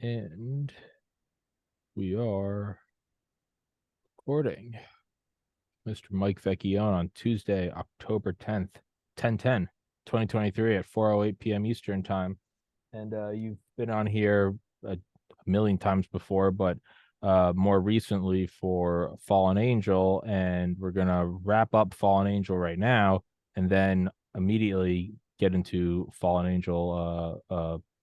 And we are recording Mr. Mike Vecchione on Tuesday, October 10th, 2023 at 4:08 p.m. Eastern time. And you've been on here a million times before, but more recently for Fallen Angel. And we're going to wrap up Fallen Angel right now and then immediately get into Fallen Angel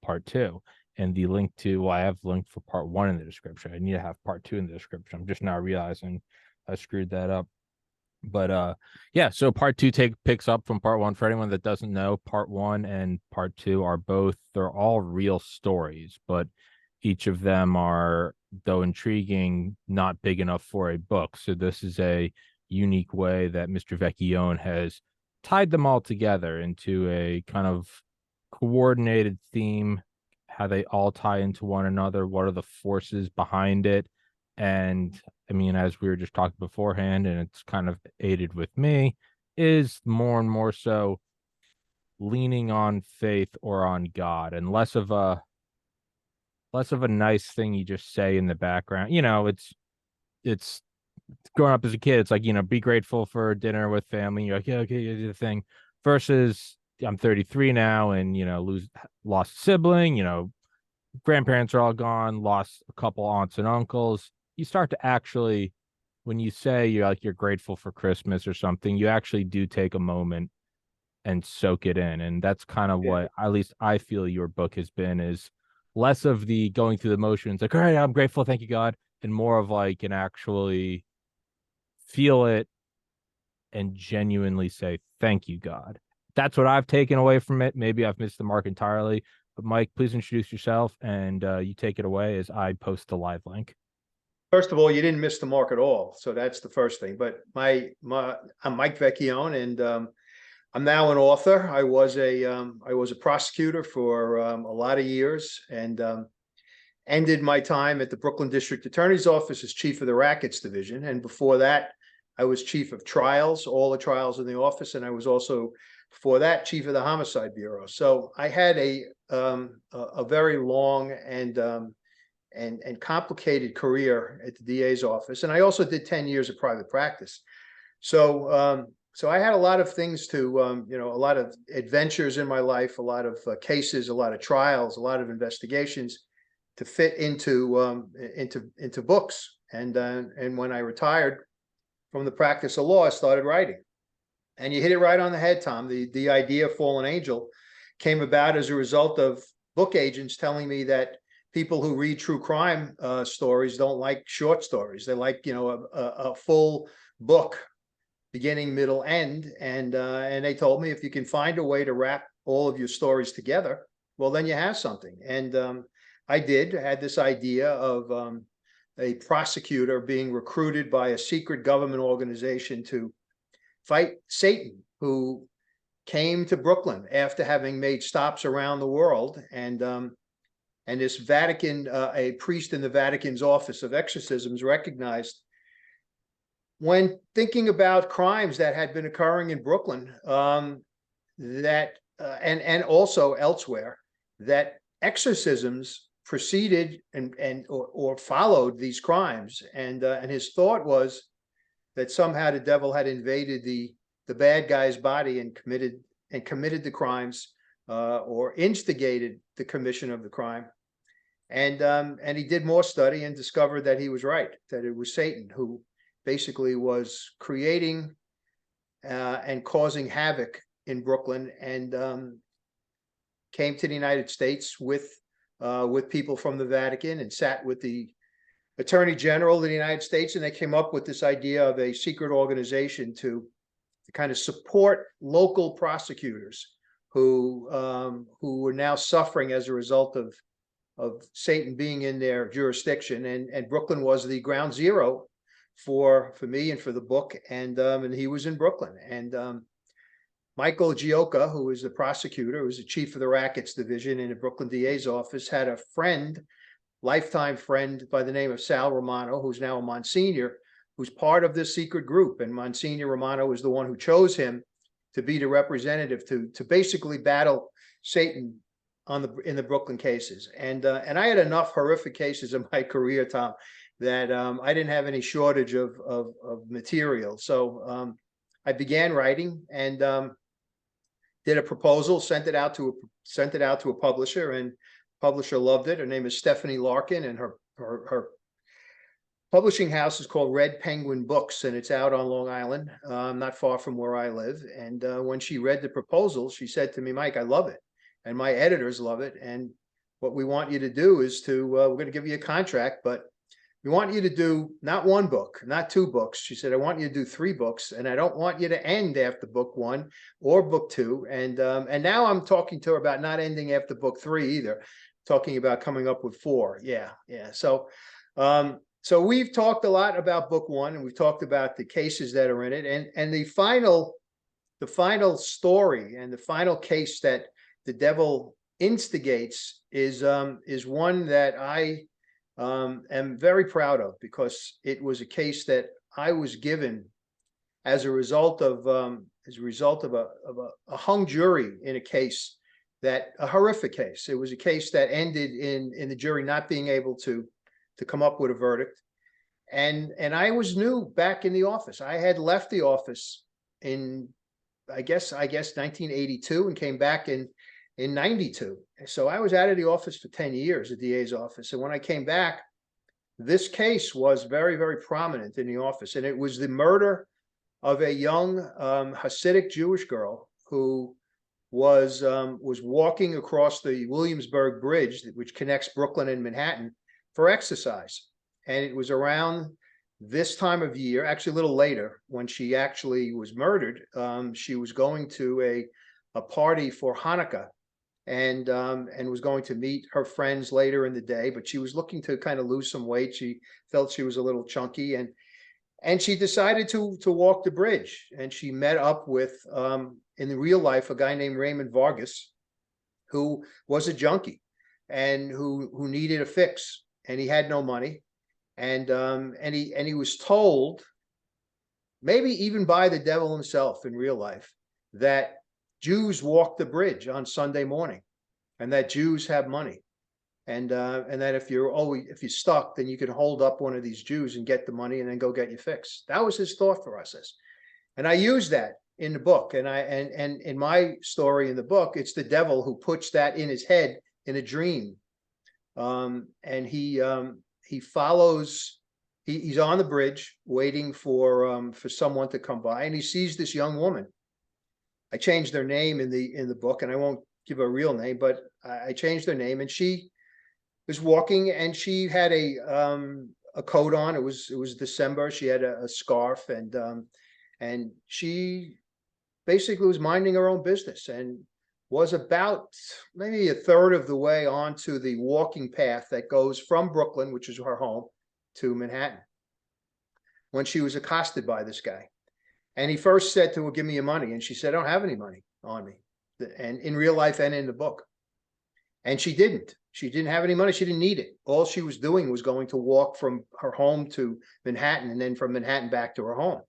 part two. And the link to, well, I have linked for part one in the description. I need to have part two in the description. I'm just now realizing I screwed that up. But yeah, so part two picks up from part one. For anyone that doesn't know, part one and part two are both, they're all real stories, but each of them are, though intriguing, not big enough for a book. So this is a unique way that Mr. Vecchione has tied them all together into a kind of coordinated theme, how they all tie into one another, what are the forces behind it. And I mean, as we were just talking beforehand, and it's kind of aided with me, is more and more so leaning on faith or on God, and less of a nice thing you just say in the background. It's growing up as a kid. It's like, be grateful for dinner with family. You're like, yeah, okay, you do the thing. Versus, I'm 33 now, and lost a sibling. Grandparents are all gone. Lost a couple aunts and uncles. You start to actually, when you say you're grateful for Christmas or something, you actually do take a moment and soak it in. And that's kind of Yeah. what at least I feel your book has been, is less of the going through the motions, like, all right, I'm grateful, thank you God, and more of like an actually feel it and genuinely say thank you God. That's what I've taken away from it. Maybe I've missed the mark entirely, but Mike, please introduce yourself, and you take it away as I post the live link. First of all, you didn't miss the mark at all. So that's the first thing. But I'm Mike Vecchione, and I'm now an author. I was a prosecutor for a lot of years, and ended my time at the Brooklyn District Attorney's Office as chief of the Rackets Division. And before that, I was chief of trials, all the trials in the office, and I was also, before that, chief of the Homicide Bureau. So I had a very long and complicated career at the DA's office, and I also did 10 years of private practice. So I had a lot of things to, a lot of adventures in my life, a lot of cases, a lot of trials, a lot of investigations to fit into books. And when I retired from the practice of law, I started writing. And you hit it right on the head, Tom. The idea of Fallen Angel came about as a result of book agents telling me that people who read true crime stories don't like short stories. They like, a full book, beginning, middle, end. And they told me, if you can find a way to wrap all of your stories together, well, then you have something. And I had this idea of a prosecutor being recruited by a secret government organization to fight Satan, who came to Brooklyn after having made stops around the world. And this Vatican, a priest in the Vatican's Office of Exorcisms, recognized, when thinking about crimes that had been occurring in Brooklyn, that and also elsewhere, that exorcisms preceded or followed these crimes. And his thought was that somehow the devil had invaded the bad guy's body and committed the crimes, or instigated the commission of the crime. And he did more study and discovered that he was right, that it was Satan who basically was creating and causing havoc in Brooklyn, and came to the United States with people from the Vatican, and sat with the Attorney General of the United States, and they came up with this idea of a secret organization to kind of support local prosecutors who were now suffering as a result of Satan being in their jurisdiction. And Brooklyn was the ground zero for me and for the book. And he was in Brooklyn. And Michael Gioca, who was the prosecutor, who was the chief of the Rackets Division in the Brooklyn DA's office, had a friend, lifetime friend by the name of Sal Romano, who's now a Monsignor, who's part of this secret group. And Monsignor Romano was the one who chose him to be the representative to basically battle Satan in the Brooklyn cases. And I had enough horrific cases in my career, Tom, that I didn't have any shortage of material. So I began writing and did a proposal, sent it out to a publisher, and publisher loved it. Her name is Stephanie Larkin, and her publishing house is called Red Penguin Books, and it's out on Long Island, not far from where I live. And when she read the proposal, she said to me, Mike, I love it, and my editors love it. And what we want you to do is to, we're going to give you a contract, but we want you to do not one book, not two books. She said, I want you to do 3 books, and I don't want you to end after book 1 or book 2. And now I'm talking to her about not ending after book 3 either, talking about coming up with 4. Yeah. So, so we've talked a lot about book 1, and we've talked about the cases that are in it, and the final story and the final case that the devil instigates is one that I am very proud of, because it was a case that I was given as a result of a hung jury in a case, that a horrific case. It was a case that ended in the jury not being able to come up with a verdict. And I was new back in the office. I had left the office in, I guess 1982, and came back in 92. So I was out of the office for 10 years, the DA's office. And when I came back, this case was very, very prominent in the office. And it was the murder of a young Hasidic Jewish girl who was walking across the Williamsburg Bridge, which connects Brooklyn and Manhattan, for exercise. And it was around this time of year, actually a little later, when she actually was murdered. She was going to a party for Hanukkah, and was going to meet her friends later in the day, but she was looking to kind of lose some weight. She felt she was a little chunky, and she decided to walk the bridge. And she met up with, in the real life, a guy named Raymond Vargas, who was a junkie and who needed a fix, and he had no money. And he was told, maybe even by the devil himself in real life, that Jews walk the bridge on Sunday morning, and that Jews have money, and that if you're stuck, then you can hold up one of these Jews and get the money, and then go get your fix. That was his thought process, and I used that in the book. And in my story in the book, it's the devil who puts that in his head in a dream, and he follows. He's on the bridge waiting for someone to come by, and he sees this young woman. I changed their name in the book, and I won't give a real name, but I changed their name. And she was walking, and she had a coat on. It was December. She had a scarf, and she basically was minding her own business, and was about maybe a third of the way onto the walking path that goes from Brooklyn, which is her home, to Manhattan, when she was accosted by this guy. And he first said to her, give me your money. And she said, I don't have any money on me. And in real life and in the book. And she didn't have any money. She didn't need it. All she was doing was going to walk from her home to Manhattan, and then from Manhattan back to her home.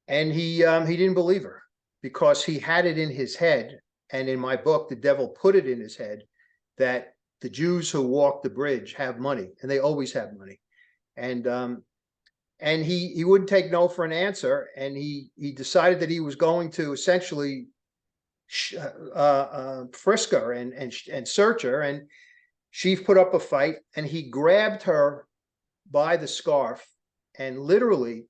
And he didn't believe her, because he had it in his head. And in my book, the devil put it in his head that the Jews who walk the bridge have money, and they always have money. And he wouldn't take no for an answer, and he decided that he was going to essentially frisk her and search her. And she put up a fight, and he grabbed her by the scarf and literally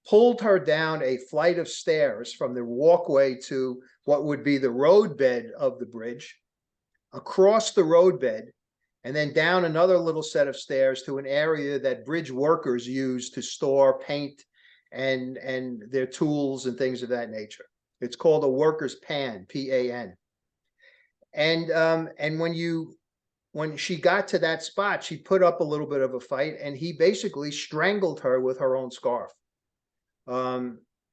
pulled her down a flight of stairs from the walkway to what would be the roadbed of the bridge, across the roadbed, and then down another little set of stairs to an area that bridge workers use to store paint and their tools and things of that nature. It's called a worker's pan, P-A-N. And when she got to that spot, she put up a little bit of a fight, and he basically strangled her with her own scarf.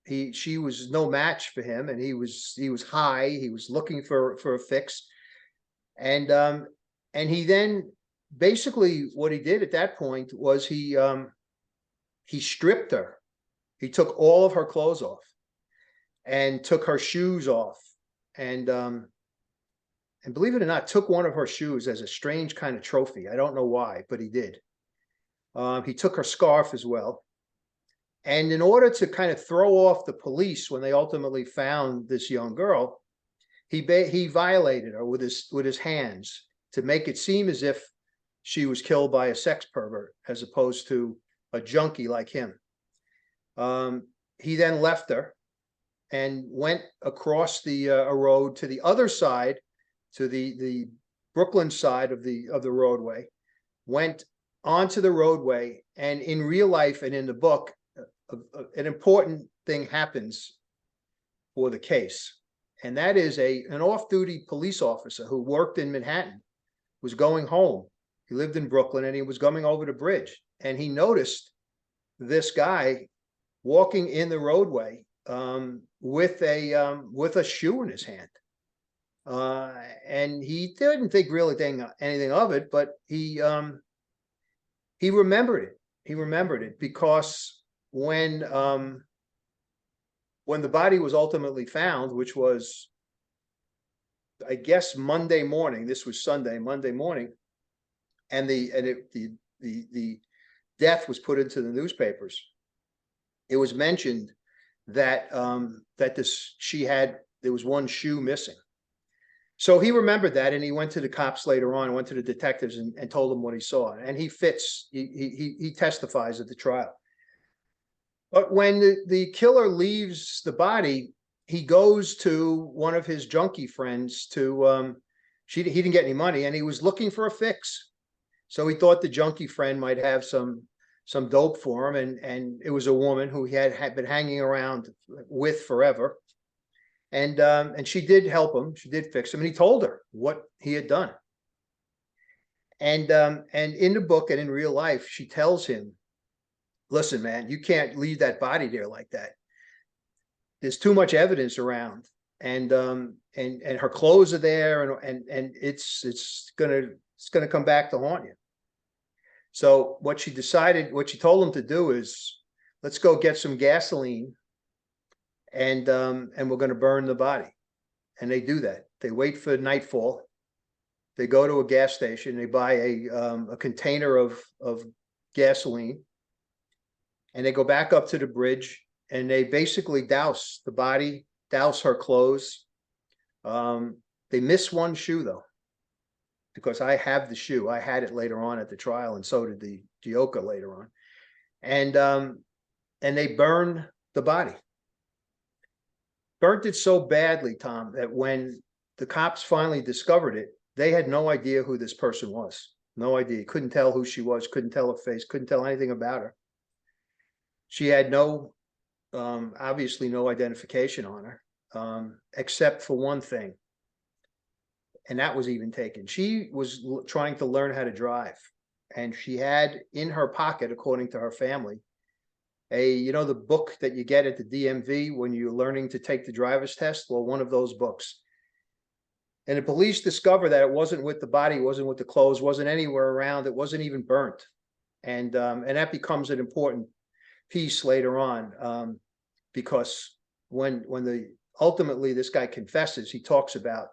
She was no match for him, and he was high. He was looking for a fix. And he then, basically what he did at that point was he stripped her. He took all of her clothes off and took her shoes off, and and believe it or not, took one of her shoes as a strange kind of trophy. I don't know why, but he did. He took her scarf as well. And in order to kind of throw off the police when they ultimately found this young girl, he violated her with his hands to make it seem as if she was killed by a sex pervert as opposed to a junkie like him. He then left her and went across a road to the other side, to the Brooklyn side of the roadway, went onto the roadway, and in real life and in the book, an important thing happens for the case. And that is an off-duty police officer who worked in Manhattan was going home. He lived in Brooklyn and he was coming over the bridge, and he noticed this guy walking in the roadway with a shoe in his hand. And he didn't think really anything of it, but he remembered it. He remembered it because when the body was ultimately found, which was, I guess, Monday morning, this was Sunday, Monday morning, and the death was put into the newspapers, it was mentioned that there was one shoe missing. So he remembered that, and he went to the cops later on, went to the detectives and told them what he saw. And he testifies at the trial. But when the killer leaves the body, he goes to one of his junkie friends he didn't get any money, and he was looking for a fix. So he thought the junkie friend might have some dope for him, and it was a woman who he had been hanging around with forever. And she did help him. She did fix him, and he told her what he had done. And in the book and in real life, she tells him, "Listen, man, you can't leave that body there like that. There's too much evidence around, and her clothes are there, and it's gonna come back to haunt you." So what she told him to do is, let's go get some gasoline, and we're going to burn the body. And they do that. They wait for nightfall. They go to a gas station. They buy a container of gasoline, and they go back up to the bridge, and they basically douse the body, douse her clothes. They miss one shoe though, because I have the shoe. I had it later on at the trial, and so did the Gioca later on. And they burn the body. Burnt it so badly, Tom, that when the cops finally discovered it, they had no idea who this person was. No idea. Couldn't tell who she was, couldn't tell her face, couldn't tell anything about her. She had obviously no identification on her, except for one thing. And that was even taken. She was trying to learn how to drive, and she had in her pocket, according to her family, the book that you get at the DMV when you're learning to take the driver's test. Well, one of those books. And the police discovered that it wasn't with the body, wasn't with the clothes, wasn't anywhere around. It wasn't even burnt. And that becomes an important piece later on, because when ultimately this guy confesses, he talks about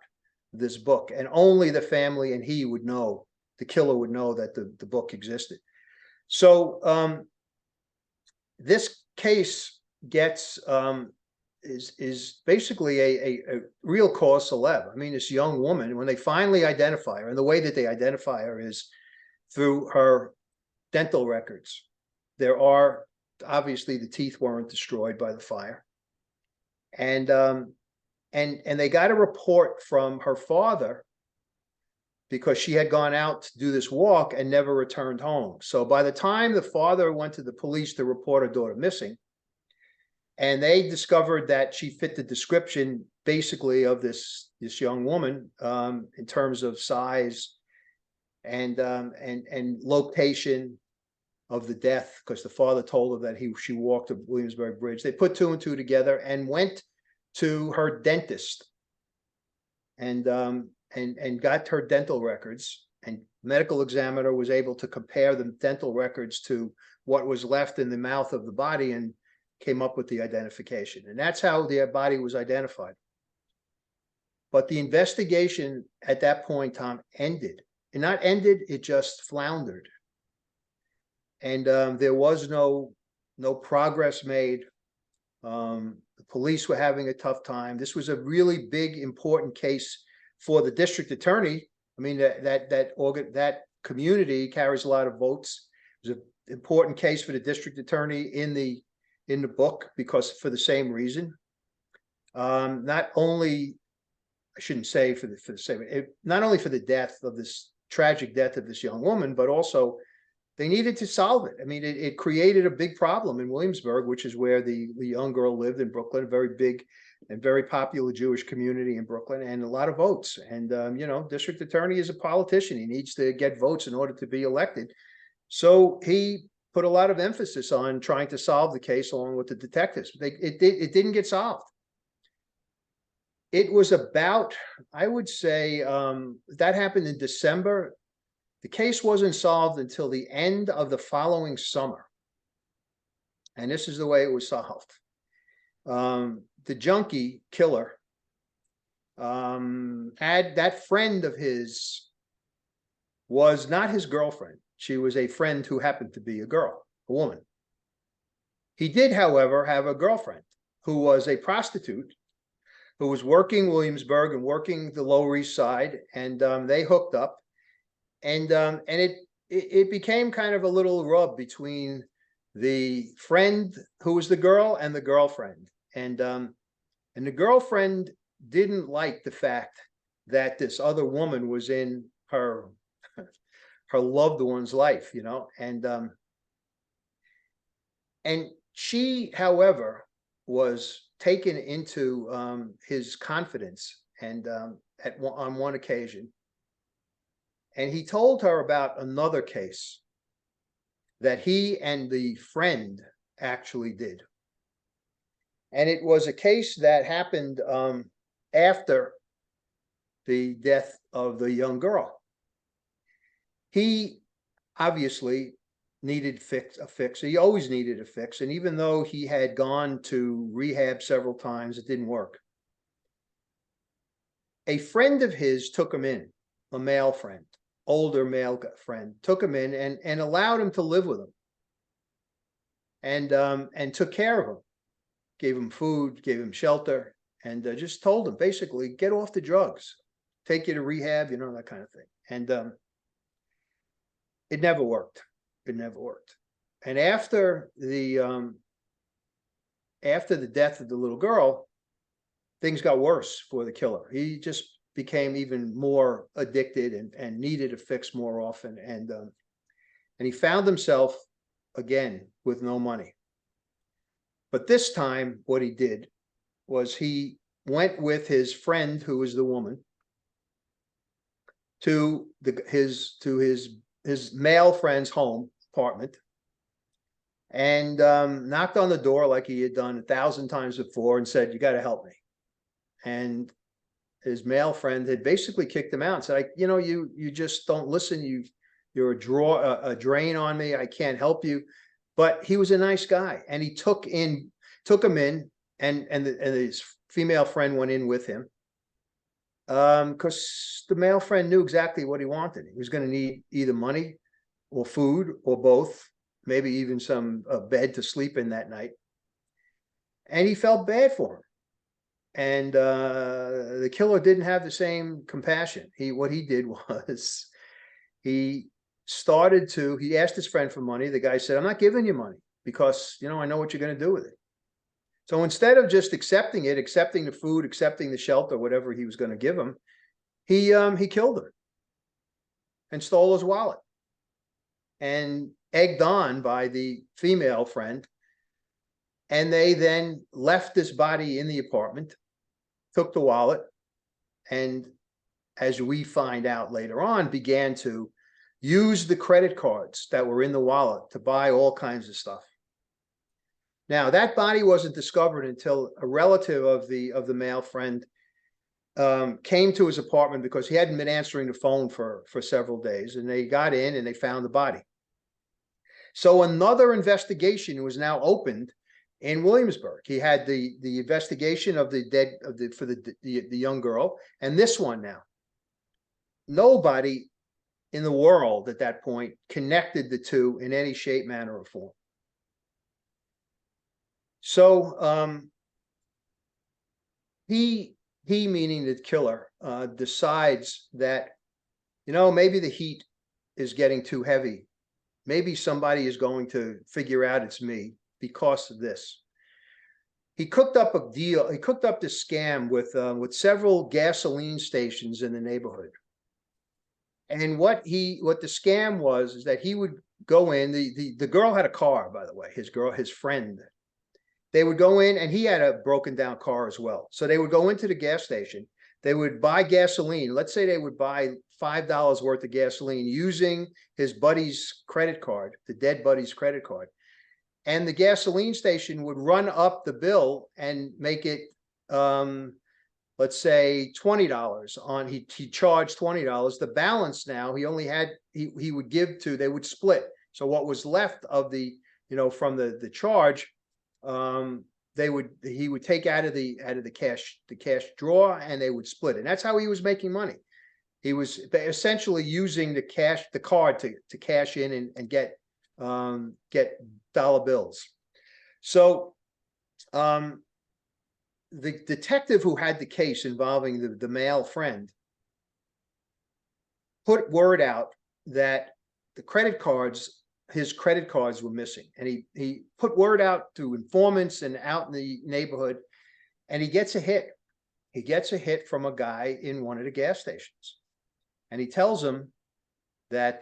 this book, and only the family and he would know, the killer would know that the book existed. So this case is basically a real cause célèbre. I mean, this young woman, when they finally identify her, and the way that they identify her is through her dental records. There are, obviously, the teeth weren't destroyed by the fire, and they got a report from her father, because she had gone out to do this walk and never returned home. So by the time the father went to the police to report her daughter missing, and they discovered that she fit the description basically of this young woman, in terms of size and location of the death, because the father told her that she walked to Williamsburg Bridge. They put two and two together and went to her dentist and got her dental records, and medical examiner was able to compare the dental records to what was left in the mouth of the body and came up with the identification. And that's how the body was identified. But the investigation at that point, Tom, ended. And not ended, it just floundered. And there was no progress made. The police were having a tough time. This was a really big, important case for the district attorney. I mean, that community carries a lot of votes. It was an important case for the district attorney in the book, because for the same reason. Not only, I shouldn't say for the same, not only for the death of this tragic death of this young woman, but also they needed to solve it. I mean, it created a big problem in Williamsburg, which is where the young girl lived in Brooklyn, a very big and very popular Jewish community in Brooklyn, and a lot of votes. And, you know, district attorney is a politician. He needs to get votes in order to be elected. So he put a lot of emphasis on trying to solve the case along with the detectives. It didn't get solved. It was about, I would say, that happened in December. The case wasn't solved until the end of the following summer. And this is the way it was solved. The junkie killer had that friend of his, was not his girlfriend. She was a friend who happened to be a girl, a woman. He did, however, have a girlfriend who was a prostitute, who was working Williamsburg and working the Lower East Side, and they hooked up. And it became kind of a little rub between the friend who was the girl and the girlfriend. And the girlfriend didn't like the fact that this other woman was in her loved one's life, you know. And she, however, was taken into his confidence, and on one occasion. And he told her about another case that he and the friend actually did. And it was a case that happened after the death of the young girl. He obviously needed a fix. He always needed a fix. And even though he had gone to rehab several times, it didn't work. A friend of his took him in, a male friend, older male friend, took him in and allowed him to live with him. And took care of him, gave him food, gave him shelter, and just told him basically, get off the drugs, take you to rehab, you know, that kind of thing. And it never worked. It never worked. And after the death of the little girl, things got worse for the killer. He just became even more addicted and needed a fix more often. And he found himself again with no money. But this time, what he did was he went with his friend, who was the woman, to his male friend's home apartment, and knocked on the door like he had done 1,000 times before and said, "You got to help me." And his male friend had basically kicked him out and said, "You know, you just don't listen. You're a drain on me. I can't help you." But he was a nice guy, and he took him in, and his female friend went in with him, because the male friend knew exactly what he wanted. He was going to need either money or food or both, maybe even some bed to sleep in that night. And he felt bad for him. And the killer didn't have the same compassion. What he did was he asked his friend for money. The guy said, "I'm not giving you money because, you know, I know what you're going to do with it." So instead of just accepting the food, accepting the shelter, whatever he was going to give him, he killed him and stole his wallet. And egged on by the female friend. And they then left this body in the apartment, took the wallet, and as we find out later on, began to use the credit cards that were in the wallet to buy all kinds of stuff. Now, that body wasn't discovered until a relative of the male friend came to his apartment, because he hadn't been answering the phone for several days, and they got in and they found the body. So another investigation was now opened in Williamsburg. He had the investigation of the dead for the young girl, and this one now. Nobody in the world at that point connected the two in any shape, manner, or form. So he meaning the killer decides that, you know, maybe the heat is getting too heavy. Maybe somebody is going to figure out it's me because of this. He cooked up a deal. He cooked up this scam with several gasoline stations in the neighborhood. And what the scam was is that he would go in. The girl had a car, by the way. His friend. They would go in, and he had a broken down car as well. So they would go into the gas station. They would buy gasoline. Let's say they would buy $5 worth of gasoline using his buddy's credit card, the dead buddy's credit card. And the gasoline station would run up the bill and make it, let's say $20 on, he charged $20. The balance now, he only had, he would give to, they would split. So what was left of the, you know, from the charge, he would take out of the cash drawer, and they would split it. And that's how he was making money. He was essentially using the card to cash in and get dollar bills. So the detective who had the case involving the male friend put word out that his credit cards were missing, and he put word out to informants and out in the neighborhood, and he gets a hit. He gets a hit from a guy in one of the gas stations, and he tells him that,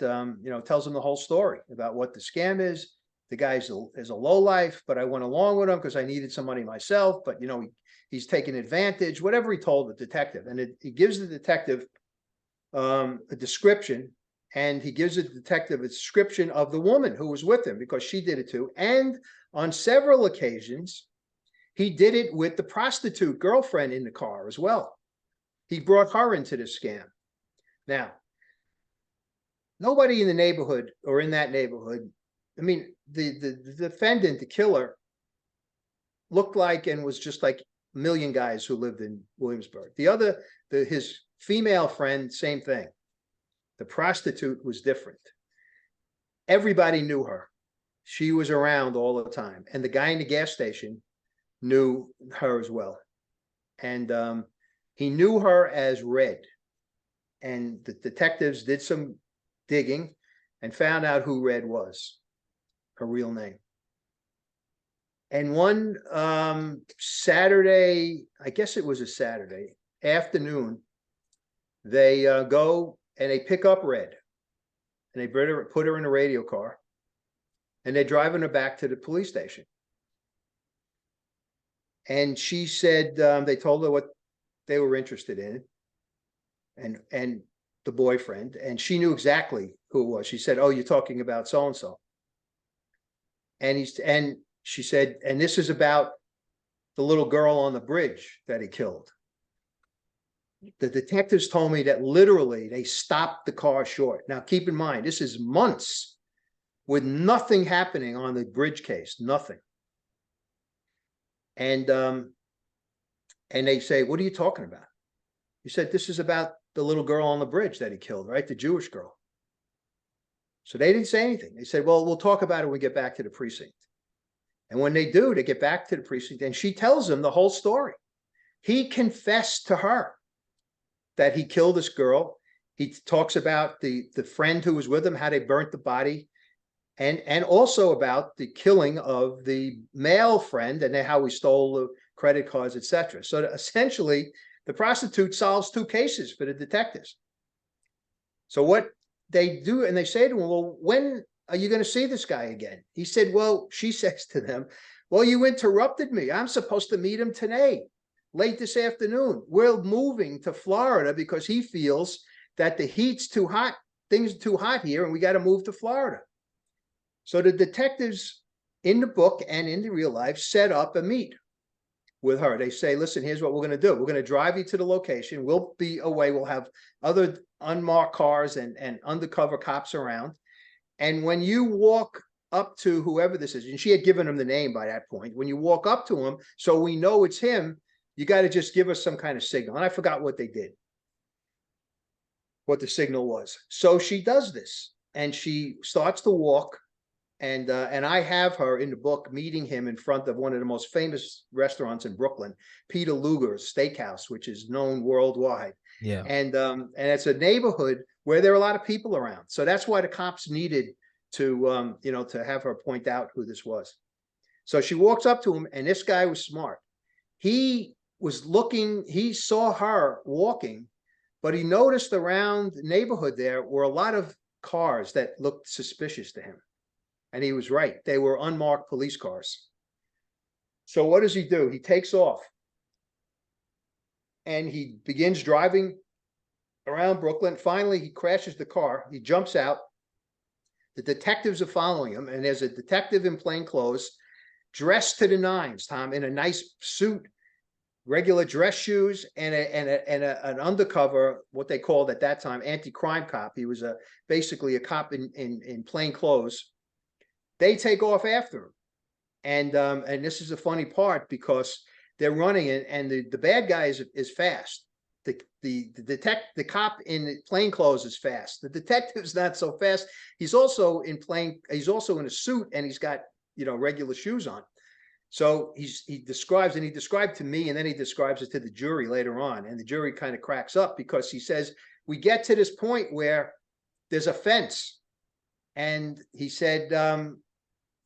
tells him the whole story about what the scam is. The guy is a lowlife, but I went along with him because I needed some money myself, but, you know, he's taking advantage, whatever he told the detective. And he gives the detective a description, and he gives the detective a description of the woman who was with him, because she did it too. And on several occasions, he did it with the prostitute girlfriend in the car as well. He brought her into the scam. Now, nobody in the neighborhood or in that neighborhood, I mean, the defendant, the killer, looked like and was just like a million guys who lived in Williamsburg. His female friend, same thing. The prostitute was different. Everybody knew her. She was around all the time. And the guy in the gas station knew her as well. And he knew her as Red. And the detectives did some digging and found out who Red was, her real name. And one Saturday, I guess it was a Saturday afternoon, they go and they pick up Red, and they put her in a radio car, and they're driving her back to the police station. And she said, they told her what they were interested in, and the boyfriend, and she knew exactly who it was. She said, "Oh, you're talking about so-and-so." And she said, "And this is about the little girl on the bridge that he killed." The detectives told me that literally they stopped the car short. Now, keep in mind, this is months with nothing happening on the bridge case, nothing. And they say, "What are you talking about?" He said, "This is about the little girl on the bridge that he killed, right? The Jewish girl." So they didn't say anything. They said, "Well, we'll talk about it when we get back to the precinct." And when they do, they get back to the precinct, and she tells them the whole story. He confessed to her that he killed this girl. He talks about the friend who was with him, how they burnt the body, and also about the killing of the male friend and how he stole the credit cards, etc. So essentially, the prostitute solves two cases for the detectives. So what they do, and they say to him, "Well, when are you going to see this guy again?" He said, "Well," she says to them, "Well, you interrupted me. I'm supposed to meet him today, late this afternoon. We're moving to Florida because he feels that the heat's too hot. Things are too hot here, and we got to move to Florida." So the detectives in the book and in the real life set up a meet with her. They say, "Listen, here's what we're going to do. We're going to drive you to the location. We'll be away. We'll have other unmarked cars and undercover cops around. And when you walk up to whoever this is, and she had given him the name by that point. When you walk up to him, so we know it's him, you got to just give us some kind of signal. And I forgot what they did, what the signal was. So she does this, and she starts to walk, and I have her in the book meeting him in front of one of the most famous restaurants in Brooklyn, Peter Luger's Steakhouse, which is known worldwide. Yeah. And it's a neighborhood where there are a lot of people around. So that's why the cops needed to to have her point out who this was. So she walks up to him, and this guy was smart. He was looking, he saw her walking, but he noticed around the neighborhood there were a lot of cars that looked suspicious to him. And he was right. They were unmarked police cars. So what does he do? He takes off, and he begins driving around Brooklyn. Finally, he crashes the car. He jumps out. The detectives are following him, and there's a detective in plain clothes, dressed to the nines, Tom, in a nice suit, regular dress shoes, and an undercover, what they called at that time, anti-crime cop. He was basically a cop in plain clothes. They take off after him, and this is a funny part because they're running, and the bad guy is fast. The cop in plain clothes is fast. The detective's not so fast. He's also in a suit, and he's got regular shoes on. So he described to me, and then he describes it to the jury later on, and the jury kind of cracks up because he says, we get to this point where there's a fence, and he said,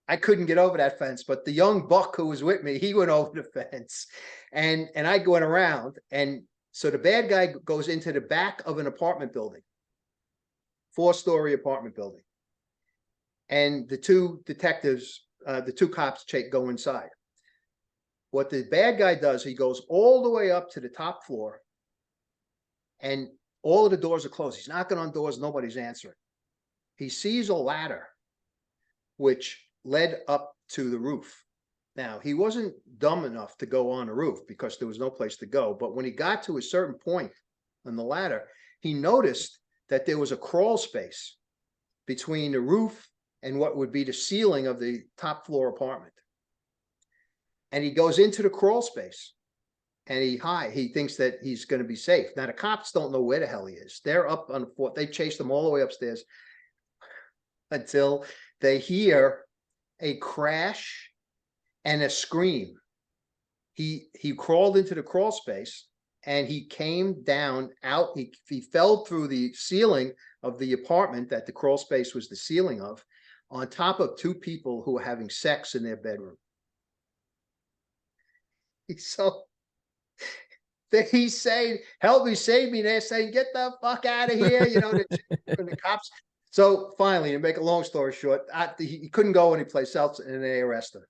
I couldn't get over that fence, but the young buck who was with me, he went over the fence, and I went around. And so the bad guy goes into the back of an apartment building, 4-story apartment building. And the two detectives, the two cops go inside. What the bad guy does, he goes all the way up to the top floor, and all of the doors are closed. He's knocking on doors, nobody's answering. He sees a ladder which led up to the roof. Now, he wasn't dumb enough to go on the roof because there was no place to go. But when he got to a certain point on the ladder, he noticed that there was a crawl space between the roof and what would be the ceiling of the top floor apartment. And he goes into the crawl space, and he thinks that he's going to be safe. Now, the cops don't know where the hell he is. They're up on the floor. They chased him all the way upstairs until they hear a crash and a scream. He crawled into the crawl space, and he came down out. He fell through the ceiling of the apartment that the crawl space was the ceiling of, on top of two people who were having sex in their bedroom. So he's saying, help me, save me. They're saying, get the fuck out of here, the cops. So finally, to make a long story short, he couldn't go anyplace else, and they arrest him.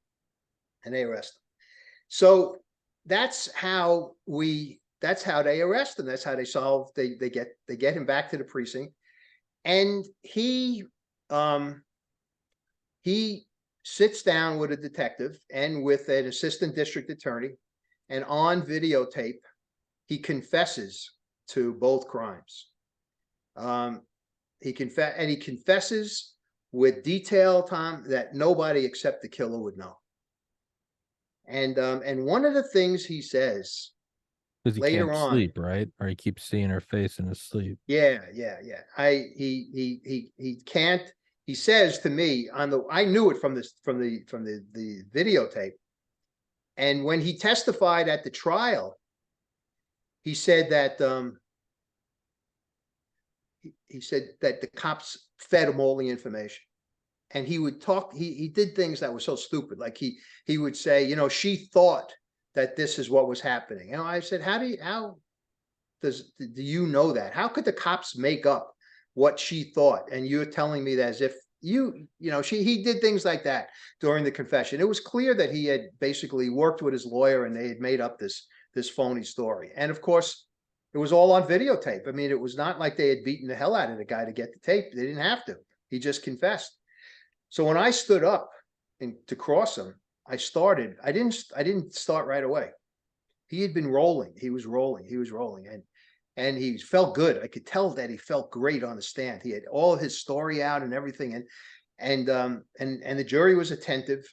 So that's how they arrest him. That's how they solve. They get him back to the precinct, and he sits down with a detective and with an assistant district attorney, and on videotape, he confesses to both crimes. He confesses with detail, Tom, that nobody except the killer would know. And one of the things he says later on, sleep, right? Or he keeps seeing her face in his sleep. Yeah. He can't. He says to me I knew it from the videotape. And when he testified at the trial, he said that the cops fed him all the information. And he would talk, he did things that were so stupid. Like he would say, she thought that this is what was happening. And I said, how do you know that? How could the cops make up what she thought? And you're telling me that as if he did things like that during the confession. It was clear that he had basically worked with his lawyer, and they had made up this phony story. And of course, it was all on videotape. I mean, it was not like they had beaten the hell out of the guy to get the tape. They didn't have to. He just confessed. So when I stood up to cross him, I didn't start right away. He had been rolling. He was rolling. And he felt good. I could tell that he felt great on the stand. He had all his story out and everything. And the jury was attentive.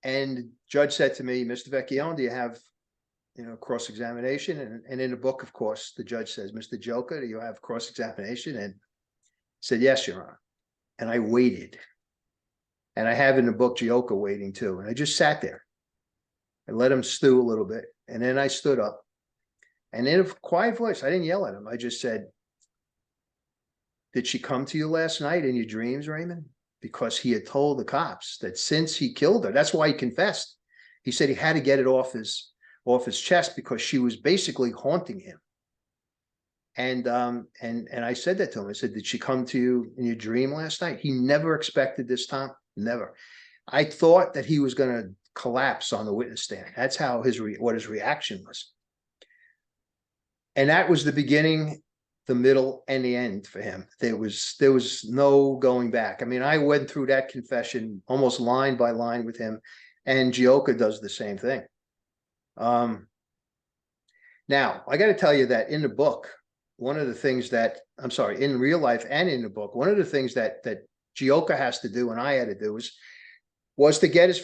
And the judge said to me, Mr. Vecchione, do you have, cross-examination? And in the book, of course, the judge says, Mr. Joker, do you have cross-examination? And said, yes, Your Honor. And I waited. And I have in the book Gioka waiting too. And I just sat there and let him stew a little bit. And then I stood up. And in a quiet voice, I didn't yell at him. I just said, did she come to you last night in your dreams, Raymond? Because he had told the cops that since he killed her, that's why he confessed. He said he had to get it off his chest because she was basically haunting him. And I said that to him. I said, did she come to you in your dream last night? He never expected this, Tom. Never. I thought that he was going to collapse on the witness stand. That's how what his reaction was. And that was the beginning, the middle, and the end for him. There was no going back. I mean, I went through that confession almost line by line with him, and Gioka does the same thing. Now, I got to tell you that in the book, one of the things that, I'm sorry, in real life and in the book, one of the things that Gioka has to do and I had to do was to get her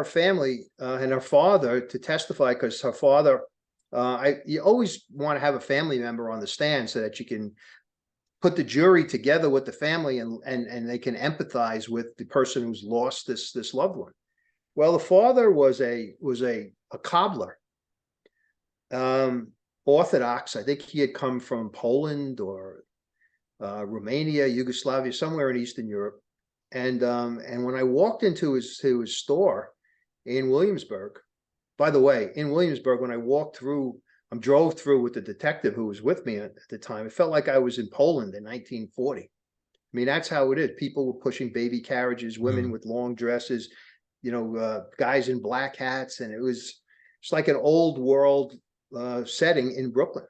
family and her father to testify, because her father, you always want to have a family member on the stand so that you can put the jury together with the family and they can empathize with the person who's lost this loved one. Well, the father was a cobbler, Orthodox. I think he had come from Poland or Romania, Yugoslavia, somewhere in Eastern Europe. And when I walked into his store in Williamsburg, by the way, in Williamsburg, when I drove through with the detective who was with me at the time, it felt like I was in Poland in 1940. I mean, that's how it is. People were pushing baby carriages, women with long dresses, guys in black hats. And it's like an old world setting in Brooklyn.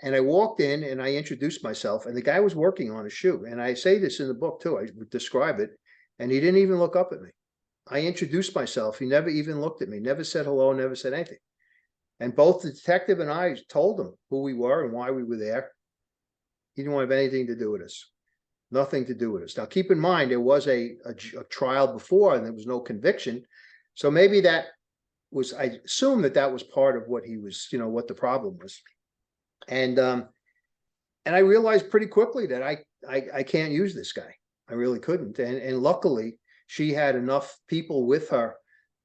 And I walked in and I introduced myself, and the guy was working on a shoe. And I say this in the book too, I describe it, and he didn't even look up at me. I introduced myself. He never even looked at me, never said hello, never said anything. And both the detective and I told him who we were and why we were there. He didn't want to have anything to do with us. Nothing to do with us. Now, keep in mind, there was a trial before and there was no conviction. So maybe I assume that was part of what he was, what the problem was. And I realized pretty quickly that I can't use this guy. I really couldn't. And luckily, she had enough people with her,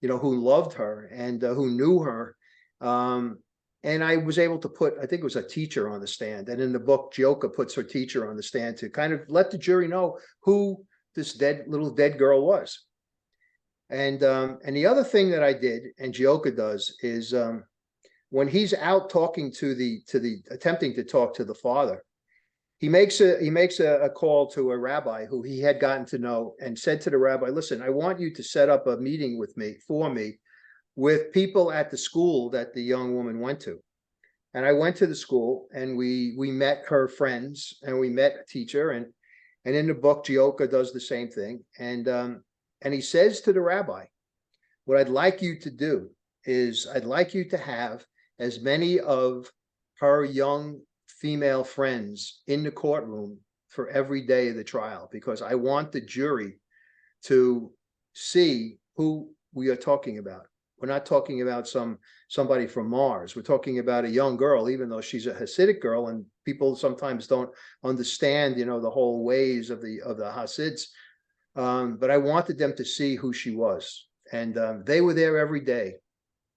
who loved her and who knew her. And I was able to put, I think it was a teacher on the stand. And in the book, Gioka puts her teacher on the stand to kind of let the jury know who this little dead girl was. And the other thing that I did, and Gioka does, is when he's out talking attempting to talk to the father, he makes a call to a rabbi who he had gotten to know, and said to the rabbi, listen, I want you to set up a meeting for me with people at the school that the young woman went to. And I went to the school and we met her friends and we met a teacher, and in the book, Gioka does the same thing. And he says to the rabbi, what I'd like you to do is I'd like you to have as many of her young female friends in the courtroom for every day of the trial, because I want the jury to see who we are talking about. We're not talking about somebody from Mars. We're talking about a young girl, even though she's a Hasidic girl, and people sometimes don't understand, the whole ways of the Hasids. But I wanted them to see who she was. And they were there every day,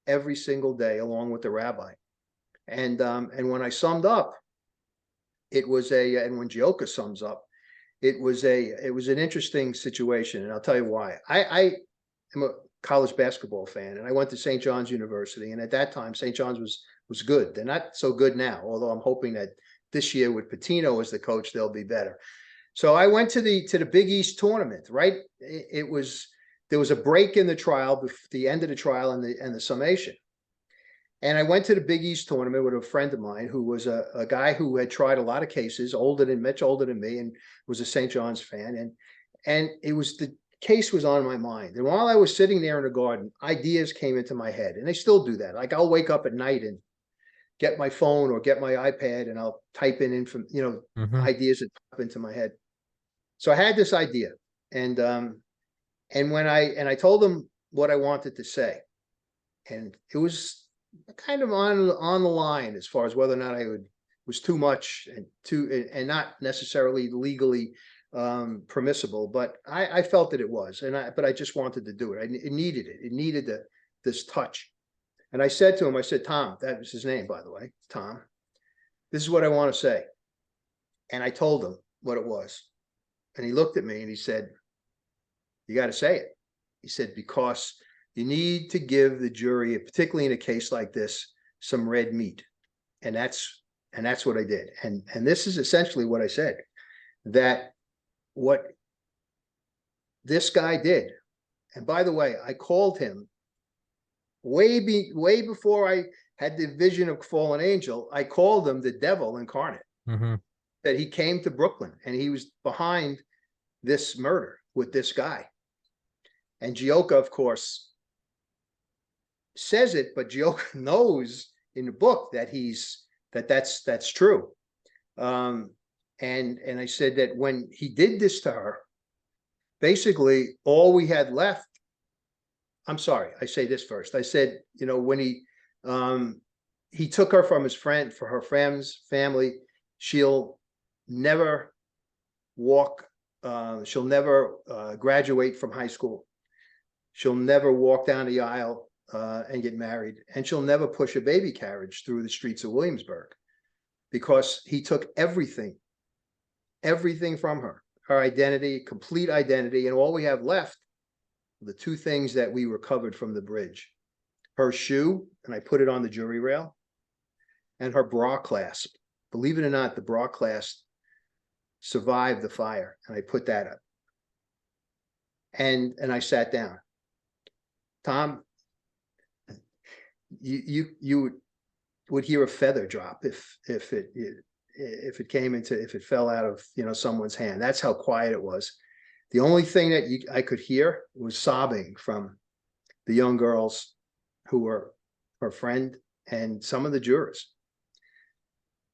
every single day, along with the rabbi. And when I summed up, and when Gioka sums up, it was an interesting situation. And I'll tell you why. I am a college basketball fan, and I went to St. John's University. And at that time, St. John's was good. They're not so good now, although I'm hoping that this year with Pitino as the coach, they'll be better. So I went to the Big East tournament, right? There was a break in the trial, the end of the trial and the summation. And I went to the Big East tournament with a friend of mine who was a guy who had tried a lot of cases, much older than me, and was a St. John's fan. And the case was on my mind. And while I was sitting there in the garden, ideas came into my head, and they still do that. Like, I'll wake up at night and get my phone or get my iPad and I'll type in ideas that pop into my head. So I had this idea, and when I told him what I wanted to say, and it was kind of on the line as far as whether or not I was too much and not necessarily legally permissible, but I felt that it was, but I just wanted to do it. It needed it. It needed this touch. And I said to him, I said, Tom, that was his name, by the way, Tom, this is what I want to say. And I told him what it was. And he looked at me and he said, you got to say it. He said, because you need to give the jury, particularly in a case like this, some red meat. And that's what I did. And this is essentially what I said, that what this guy did. And by the way, I called him way before I had the vision of fallen angel. I called him the devil incarnate. That he came to Brooklyn and he was behind this murder with this guy. And Gioca, of course, says it, but Gioca knows in the book that that's true. And I said that when he did this to her, basically all we had left. I'm sorry, I say this first. I said, when he took her from his friend, for her friend's family, she'll never walk. She'll never graduate from high school. She'll never walk down the aisle and get married, and she'll never push a baby carriage through the streets of Williamsburg, because he took everything from her, her identity, complete identity, and all we have left, the two things that we recovered from the bridge, her shoe, and I put it on the jury rail, and her bra clasp. Believe it or not, the bra clasp survived the fire, and I put that up. And I sat down. Tom, you would hear a feather drop if it fell out of someone's hand. That's how quiet it was. The only thing that I could hear was sobbing from the young girls who were her friend and some of the jurors.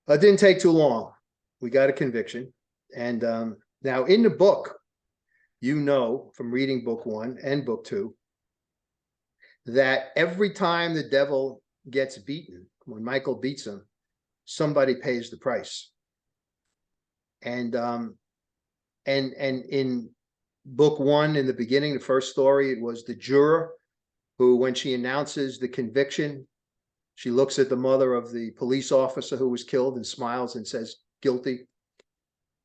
It didn't take too long. We got a conviction. And now in the book, from reading book 1 and book 2, that every time the devil gets beaten, when Michael beats him, somebody pays the price. And in book 1, in the beginning, the first story, it was the juror who, when she announces the conviction, she looks at the mother of the police officer who was killed and smiles and says, guilty.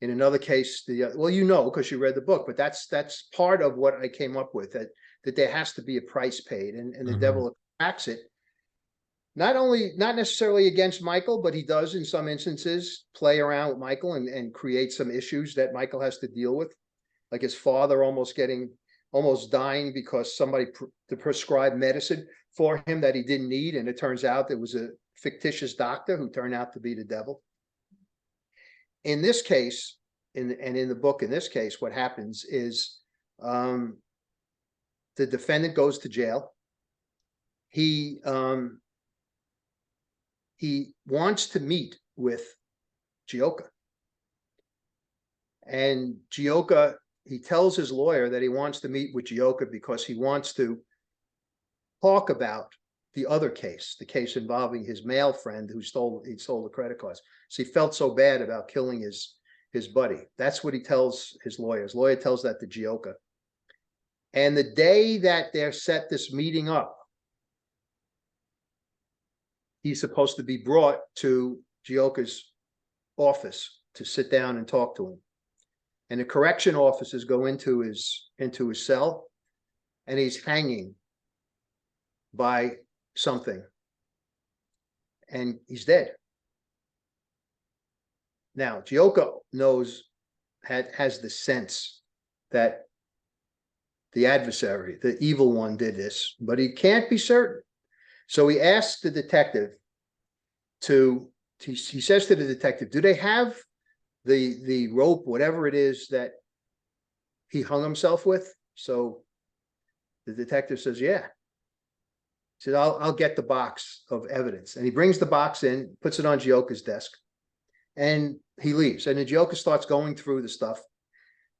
In another case, because you read the book, but that's part of what I came up with, that there has to be a price paid, and the devil attracts it. Not necessarily against Michael, but he does in some instances play around with Michael and create some issues that Michael has to deal with, like his father almost dying because somebody prescribed medicine for him that he didn't need, and it turns out it was a fictitious doctor who turned out to be the devil. In this case, in the book, in this case, what happens is the defendant goes to jail. He wants to meet with Gioca. And Gioca, he tells his lawyer that he wants to meet with Gioca because he wants to talk about the other case, the case involving his male friend who stole the credit cards. So he felt so bad about killing his buddy. That's what he tells his lawyer. His lawyer tells that to Gioca. And the day that they're set this meeting up, he's supposed to be brought to Gioca's office to sit down and talk to him. And the correction officers go into his cell, and he's hanging by something, and he's dead. Now, Gioca has the sense that the adversary, the evil one, did this, but he can't be certain. So he asks the detective he says to the detective, do they have the rope, whatever it is that he hung himself with? So the detective says, yeah. He said, I'll get the box of evidence. And he brings the box in, puts it on Gioca's desk, and he leaves. And then Gioca starts going through the stuff.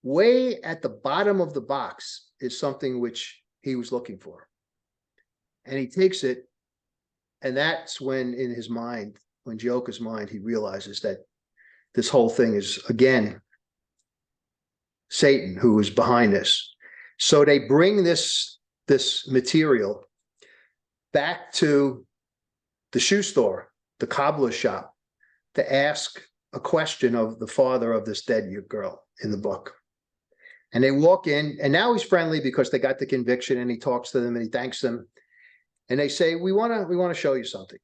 way at the bottom of the box is something which he was looking for. And he takes it, and that's when in his mind, when Gioca's mind, he realizes that this whole thing is, again, Satan who is behind this. So they bring this material back to the shoe store, the cobbler's shop, to ask a question of the father of this dead girl in the book. And they walk in, and now he's friendly because they got the conviction, and he talks to them and he thanks them. And they say, we want to show you something.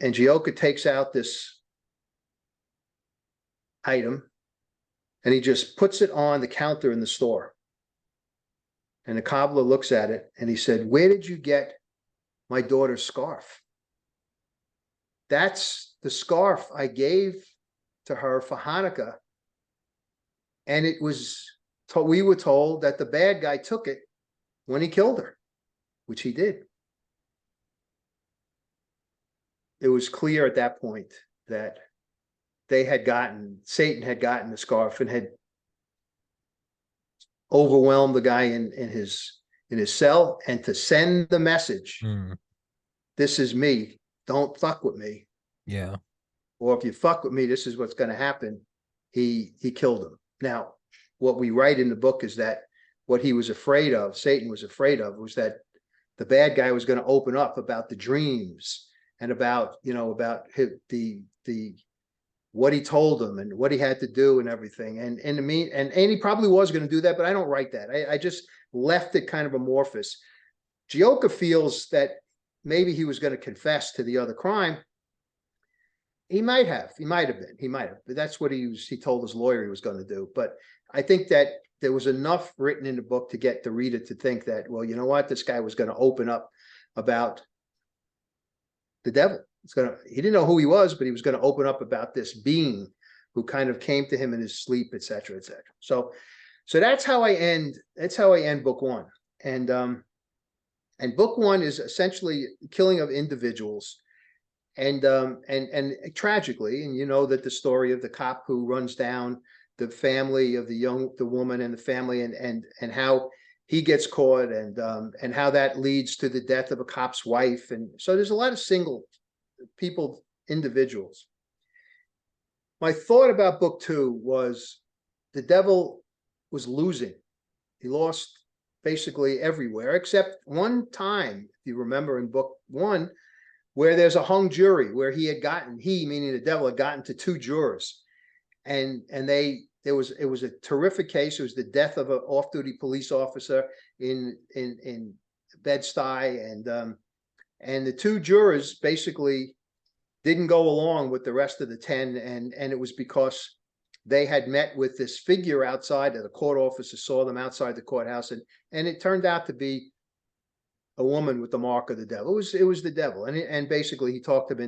And Gioca takes out this item, and he just puts it on the counter in the store. And the cobbler looks at it, and he said, where did you get my daughter's scarf? That's the scarf I gave to her for Hanukkah. And it was, we were told that the bad guy took it when he killed her, which he did. It was clear at that point that Satan had gotten the scarf and had overwhelmed the guy in his cell, and to send the message, this is me, don't fuck with me. Yeah. Or if you fuck with me, this is what's going to happen. He killed him. Now, what we write in the book is that what he was afraid of, Satan was afraid of, was that the bad guy was going to open up about the dreams and about, about what he told him and what he had to do and everything. And he probably was going to do that, but I don't write that. I just left it kind of amorphous. Gioca feels that maybe he was going to confess to the other crime. He might have been, but that's what he told his lawyer he was going to do. But I think that there was enough written in the book to get the reader to think that, well, you know what, this guy was going to open up about the devil. He didn't know who he was, but he was going to open up about this being who kind of came to him in his sleep, et cetera, et cetera. So that's how I end book one. And book one is essentially killing of individuals. And tragically, and you know that the story of the cop who runs down the family of the woman and the family, and how he gets caught, and how that leads to the death of a cop's wife. And so there's a lot of single people, individuals. My thought about book two was the devil was losing. He lost basically everywhere, except one time, if you remember in book one, where there's a hung jury, where he, meaning the devil, had gotten to two jurors. And it was a terrific case. It was the death of an off-duty police officer in Bed-Stuy, and the two jurors basically didn't go along with the rest of the 10, and it was because they had met with this figure outside, that the court officer saw them outside the courthouse, and it turned out to be a woman with the mark of the devil. It was the devil, and basically he talked them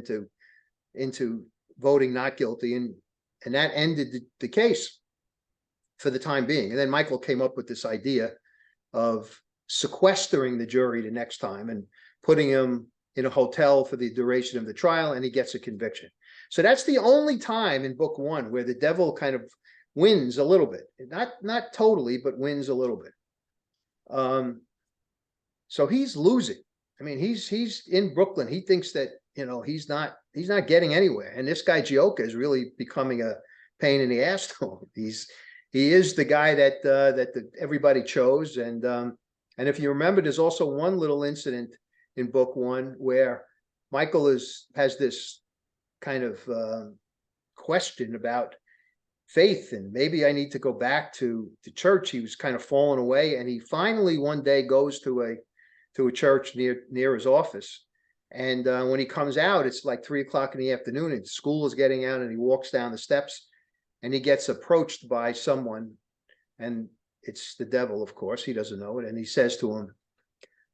into voting not guilty, and that ended the case for the time being. And then Michael came up with this idea of sequestering the jury the next time and putting him in a hotel for the duration of the trial, and he gets a conviction. So that's the only time in book one where the devil kind of wins a little bit, not totally, but wins a little bit. So he's losing. I mean, he's in Brooklyn. He thinks that, he's not getting anywhere. And this guy Gioca is really becoming a pain in the ass to him. He is the guy that everybody chose. And if you remember, there's also one little incident in book one where Michael has this kind of question about faith, and maybe I need to go back to church. He was kind of falling away, and he finally one day goes to a church near his office. And when he comes out, it's like 3 o'clock in the afternoon, and school is getting out, and he walks down the steps, and he gets approached by someone, and it's the devil, of course. He doesn't know it, and he says to him,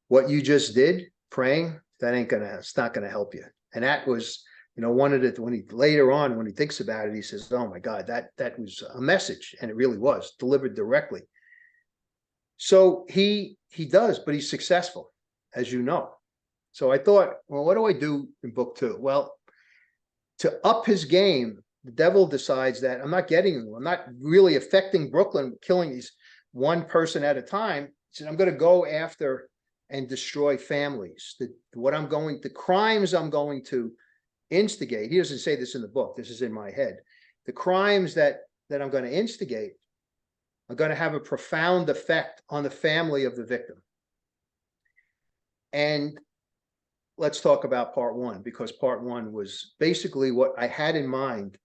"What you just did, praying, it's not gonna help you." And that was, one of the, when he thinks about it, he says, "Oh my God, that was a message," and it really was delivered directly. So he does, but he's successful, as you know. So I thought, well, what do I do in book two? Well, to up his game, the devil decides that I'm not getting them. I'm not really affecting Brooklyn, killing these one person at a time. He said, I'm going to go after and destroy families. The crimes I'm going to instigate. He doesn't say this in the book. This is in my head. The crimes that I'm going to instigate are going to have a profound effect on the family of the victim. And let's talk about part one, because part one was basically what I had in mind,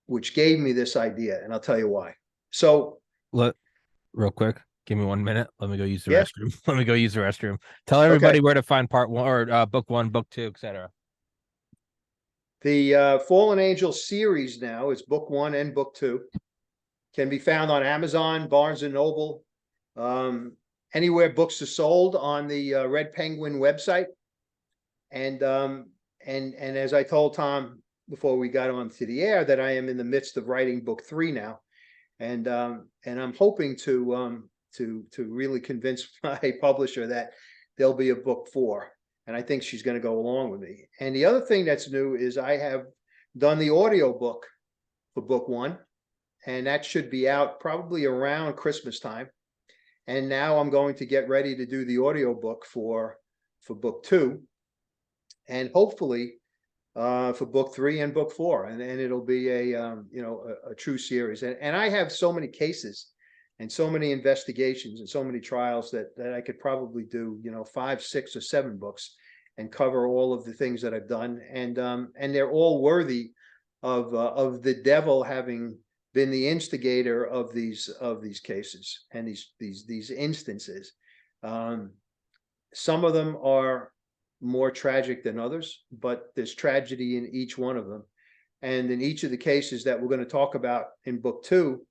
which gave me this idea, and I'll tell you why. So, real quick, give me 1 minute. Let me go use the Yeah. restroom. Let me go use the restroom. Tell everybody Okay. where to find part one or book one, book two, etc. The Fallen Angel series now, it's book one and book two, can be found on Amazon, Barnes and Noble, anywhere books are sold, on the Red Penguin website. And as I told Tom before we got on to the air, that I am in the midst of writing book three now, and I'm hoping to really convince my publisher that there'll be a book four, and I think she's going to go along with me. And the other thing that's new is I have done the audio book for book one, and that should be out probably around Christmas time. And now I'm going to get ready to do the audio book for book two, and hopefully for book three and book four, and it'll be a true series. And I have so many cases and so many investigations and so many trials that I could probably do 5, 6, or 7 books and cover all of the things that I've done, and they're all worthy of the devil having been the instigator of these cases and these instances. Some of them are more tragic than others, but there's tragedy in each one of them. And in each of the cases that we're going to talk about in book two,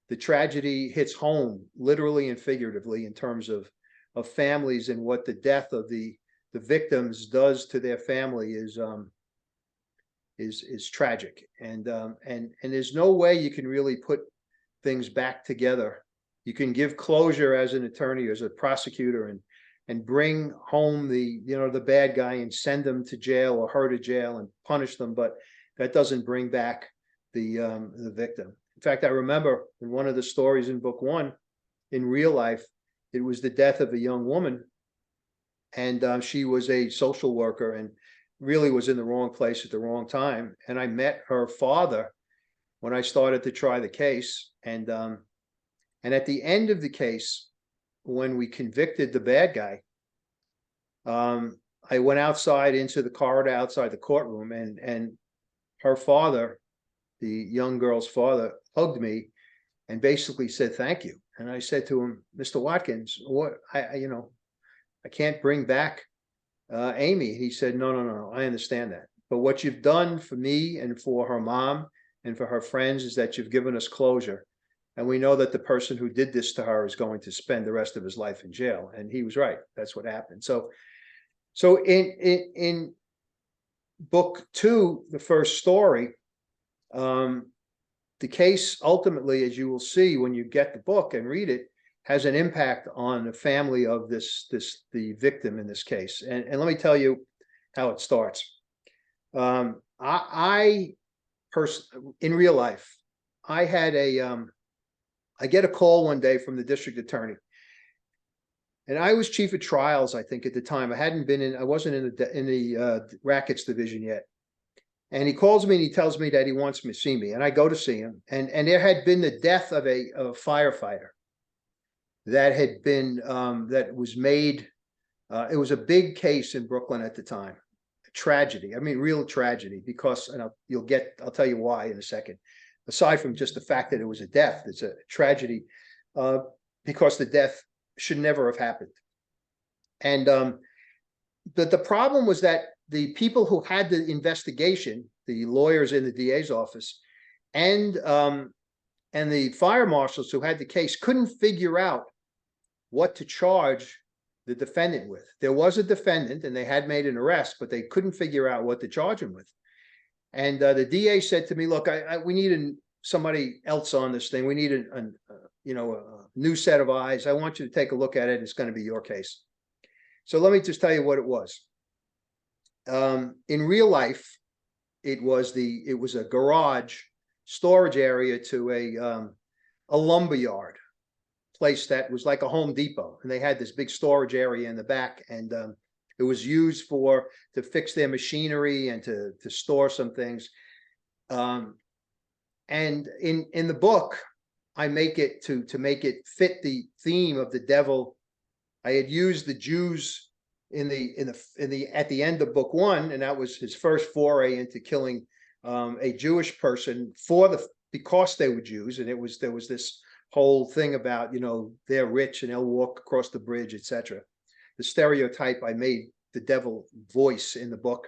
the tragedy hits home literally and figuratively in terms of families, and what the death of the victims does to their family is tragic. And there's no way you can really put things back together. You can give closure as an attorney, as a prosecutor, and bring home the bad guy and send them to jail or her to jail and punish them, but that doesn't bring back the victim. In fact, I remember in one of the stories in book one, in real life, it was the death of a young woman, and she was a social worker and really was in the wrong place at the wrong time. And I met her father when I started to try the case, and at the end of the case, when we convicted the bad guy, I went outside into the corridor outside the courtroom, and her father, the young girl's father, hugged me and basically said, "Thank you." And I said to him, "Mr. Watkins, what I can't bring back Amy." He said, no, I understand that. But what you've done for me and for her mom and for her friends is that you've given us closure. And we know that the person who did this to her is going to spend the rest of his life in jail. And he was right. That's what happened. So in book two, the first story, the case ultimately, as you will see when you get the book and read it, has an impact on the family of the victim in this case. And let me tell you how it starts. I in real life, I had I get a call one day from the district attorney, and I was chief of trials, I think, at the time. I wasn't in the rackets division yet. And he calls me and he tells me that he wants me to see me, and I go to see him. And there had been the death of a firefighter that had been that was made. It was a big case in Brooklyn at the time. A tragedy. I mean, real tragedy, because, and I'll tell you why in a second. Aside from just the fact that it was a death, it's a tragedy because the death should never have happened. And the problem was that the people who had the investigation, the lawyers in the DA's office, and the fire marshals who had the case, couldn't figure out what to charge the defendant with. There was a defendant and they had made an arrest, but they couldn't figure out what to charge him with. And the DA said to me, "Look, we need somebody else on this thing. We need a new set of eyes. I want you to take a look at it. It's going to be your case." So let me just tell you what it was. In real life, it was a garage storage area to a lumber yard place that was like a Home Depot, and they had this big storage area in the back, and it was used to fix their machinery and to store some things. And in the book, I make it to make it fit the theme of the devil. I had used the Jews at the end of book one, and that was his first foray into killing a Jewish person because they were Jews, and there was this whole thing about, they're rich and they'll walk across the bridge, etc. The stereotype I made the devil voice in the book.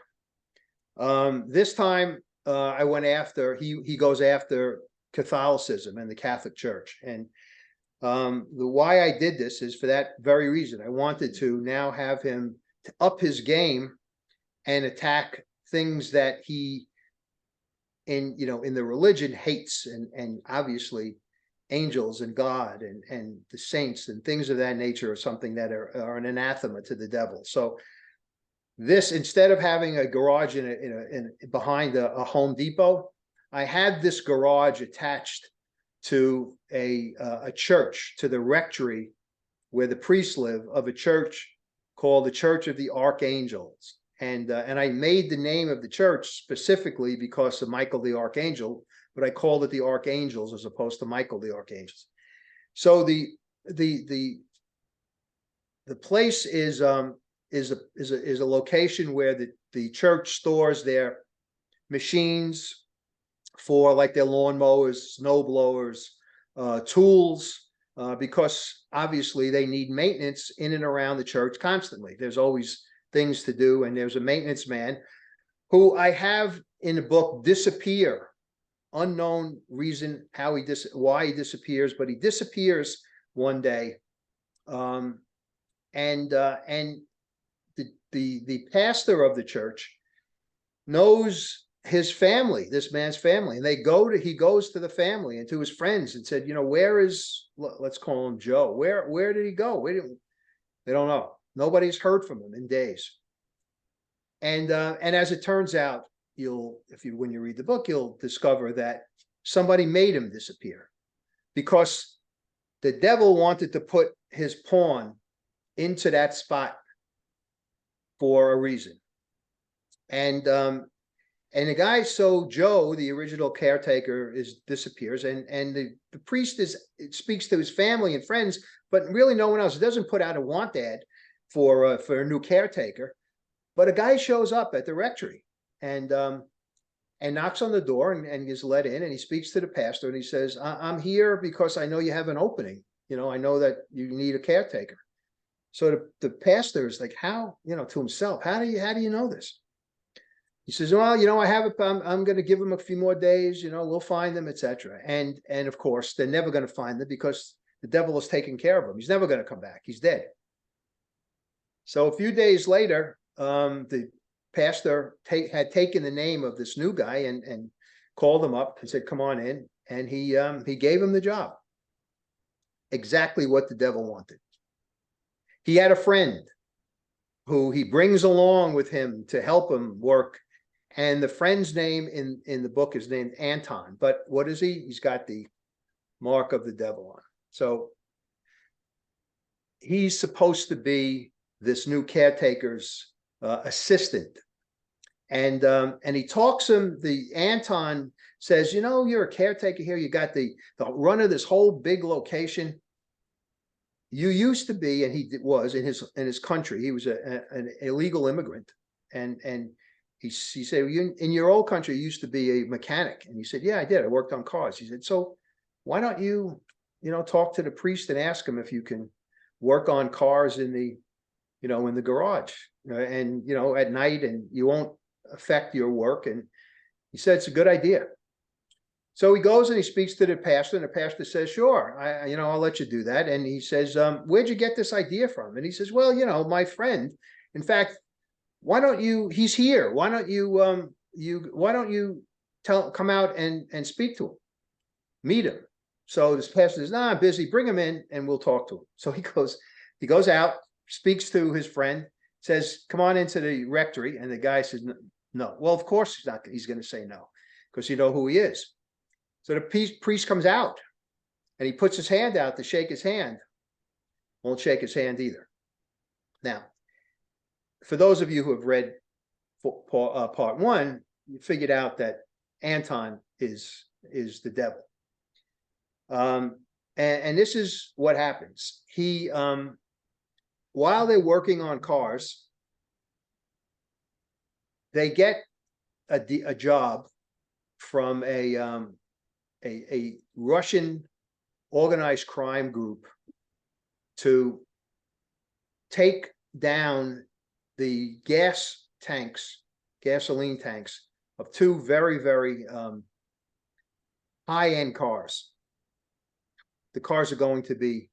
This time I went after, he goes after Catholicism and the Catholic Church. And the why I did this is for that very reason. I wanted to now have him to up his game and attack things that he in the religion hates, and obviously angels and God and the saints and things of that nature are something that are an anathema to the devil. So this, instead of having a garage behind a Home Depot, I had this garage attached to a church, to the rectory where the priests live, of a church called the Church of the Archangels. And I made the name of the church specifically because of Michael the Archangel, but I called it the Archangels as opposed to Michael the Archangels. So the place is a location where the church stores their machines for, like, their lawnmowers, snow blowers, tools, because obviously they need maintenance in and around the church constantly. There's always things to do, and there's a maintenance man who I have in the book disappear. Unknown reason why he disappears, but he disappears one day, and the pastor of the church knows his family, this man's family, and he goes to the family and to his friends and said, where is, let's call him Joe, where did he go? They don't know. Nobody's heard from him in days. And as it turns out, when you read the book, you'll discover that somebody made him disappear, because the devil wanted to put his pawn into that spot for a reason. And the guy, so Joe, the original caretaker, disappears, and the priest speaks to his family and friends, but really no one else. It doesn't put out a want ad for a new caretaker, but a guy shows up at the rectory and knocks on the door and is let in, and he speaks to the pastor, and he says, I'm here because I know you have an opening. I know that you need a caretaker. So the pastor is like, how, to himself, how do you know this? He says, well, I have it. I'm going to give him a few more days. We'll find them, etc. And of course, they're never going to find them because the devil has taken care of him. He's never going to come back. He's dead. So a few days later, the pastor had taken the name of this new guy and called him up and said, come on in. And he gave him the job. Exactly what the devil wanted. He had a friend who he brings along with him to help him work. And the friend's name in the book is named Anton. But what is he? He's got the mark of the devil on. So he's supposed to be this new caretaker's assistant. And he talks him, Anton says, you're a caretaker here. You got the run of this whole big location. You used to be, and he was in his country. He was an illegal immigrant. And he said, in your old country, you used to be a mechanic. And he said, yeah, I did. I worked on cars. He said, so why don't you, talk to the priest and ask him if you can work on cars in the garage, and, at night, and you won't affect your work. And he said, it's a good idea. So he goes and he speaks to the pastor, and the pastor says, sure, I'll let you do that. And he says, where'd you get this idea from? And he says, well, my friend, in fact, why don't you, he's here. Why don't you come out and speak to him, meet him. So this pastor says, I'm busy, bring him in and we'll talk to him. So he goes out, speaks to his friend, says, come on into the rectory. And the guy says, No. Well, of course he's not. He's going to say no because you know who he is. So the priest comes out and he puts his hand out to shake his hand. Won't shake his hand either. Now, for those of you who have read part one, you figured out that Anton is the devil. And this is what happens. He, while they're working on cars, they get a job from a Russian organized crime group to take down the gasoline tanks of two very, very high-end cars. The cars are going to be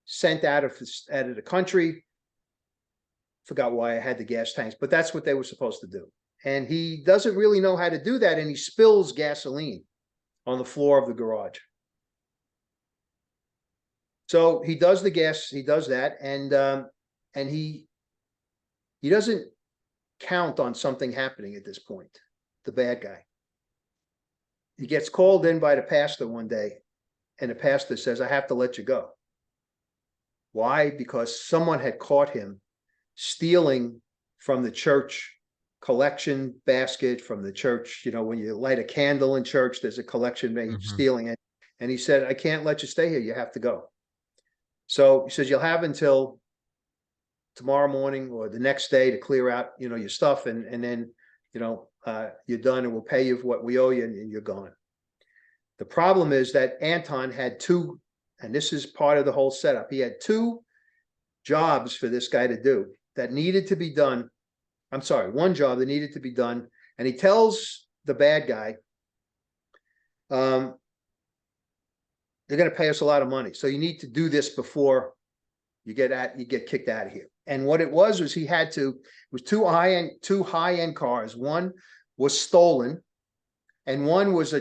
sent out of the country. Forgot why I had the gas tanks, but that's what they were supposed to do. And he doesn't really know how to do that, and he spills gasoline on the floor of the garage. So he does that, and he doesn't count on something happening at this point, the bad guy. He gets called in by the pastor one day, and the pastor says, I have to let you go. Why? Because someone had caught him stealing from the church collection basket, from the church. You know, when you light a candle in church, there's a collection made stealing it. And he said, I can't let you stay here. You have to go. So he says, you'll have until tomorrow morning or the next day to clear out, you know, your stuff. And then, you know, you're done, and we'll pay you what we owe you, and you're gone. The problem is that Anton had two, and this is part of the whole setup. He had two jobs for this guy to do that needed to be done. I'm sorry, one job that needed to be done. And he tells the bad guy, they're going to pay us a lot of money. So you need to do this before you get kicked out of here. And what it was he had to, it was two high-end cars. One was stolen and one was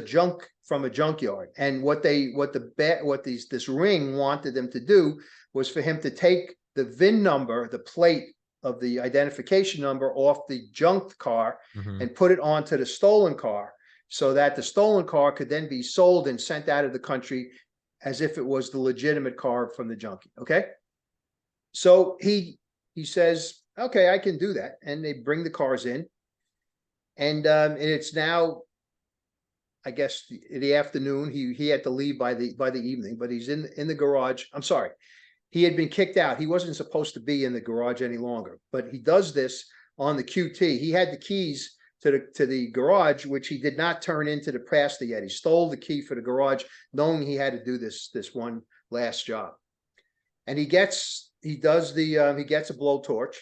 from a junkyard. And this ring wanted them to do was for him to take the VIN number, the plate of the identification number off the junked car and put it onto the stolen car, so that the stolen car could then be sold and sent out of the country as if it was the legitimate car from the junkie. Okay. So he says, okay, I can do that. And they bring the cars in, and it's now, I guess, the afternoon. He had to leave by the evening, but he's in the garage. I'm sorry. He had been kicked out. He wasn't supposed to be in the garage any longer, but he does this on the QT. He had the keys to the garage, which he did not turn into the pastor yet. He stole the key for the garage, knowing he had to do this one last job. And he gets a blowtorch,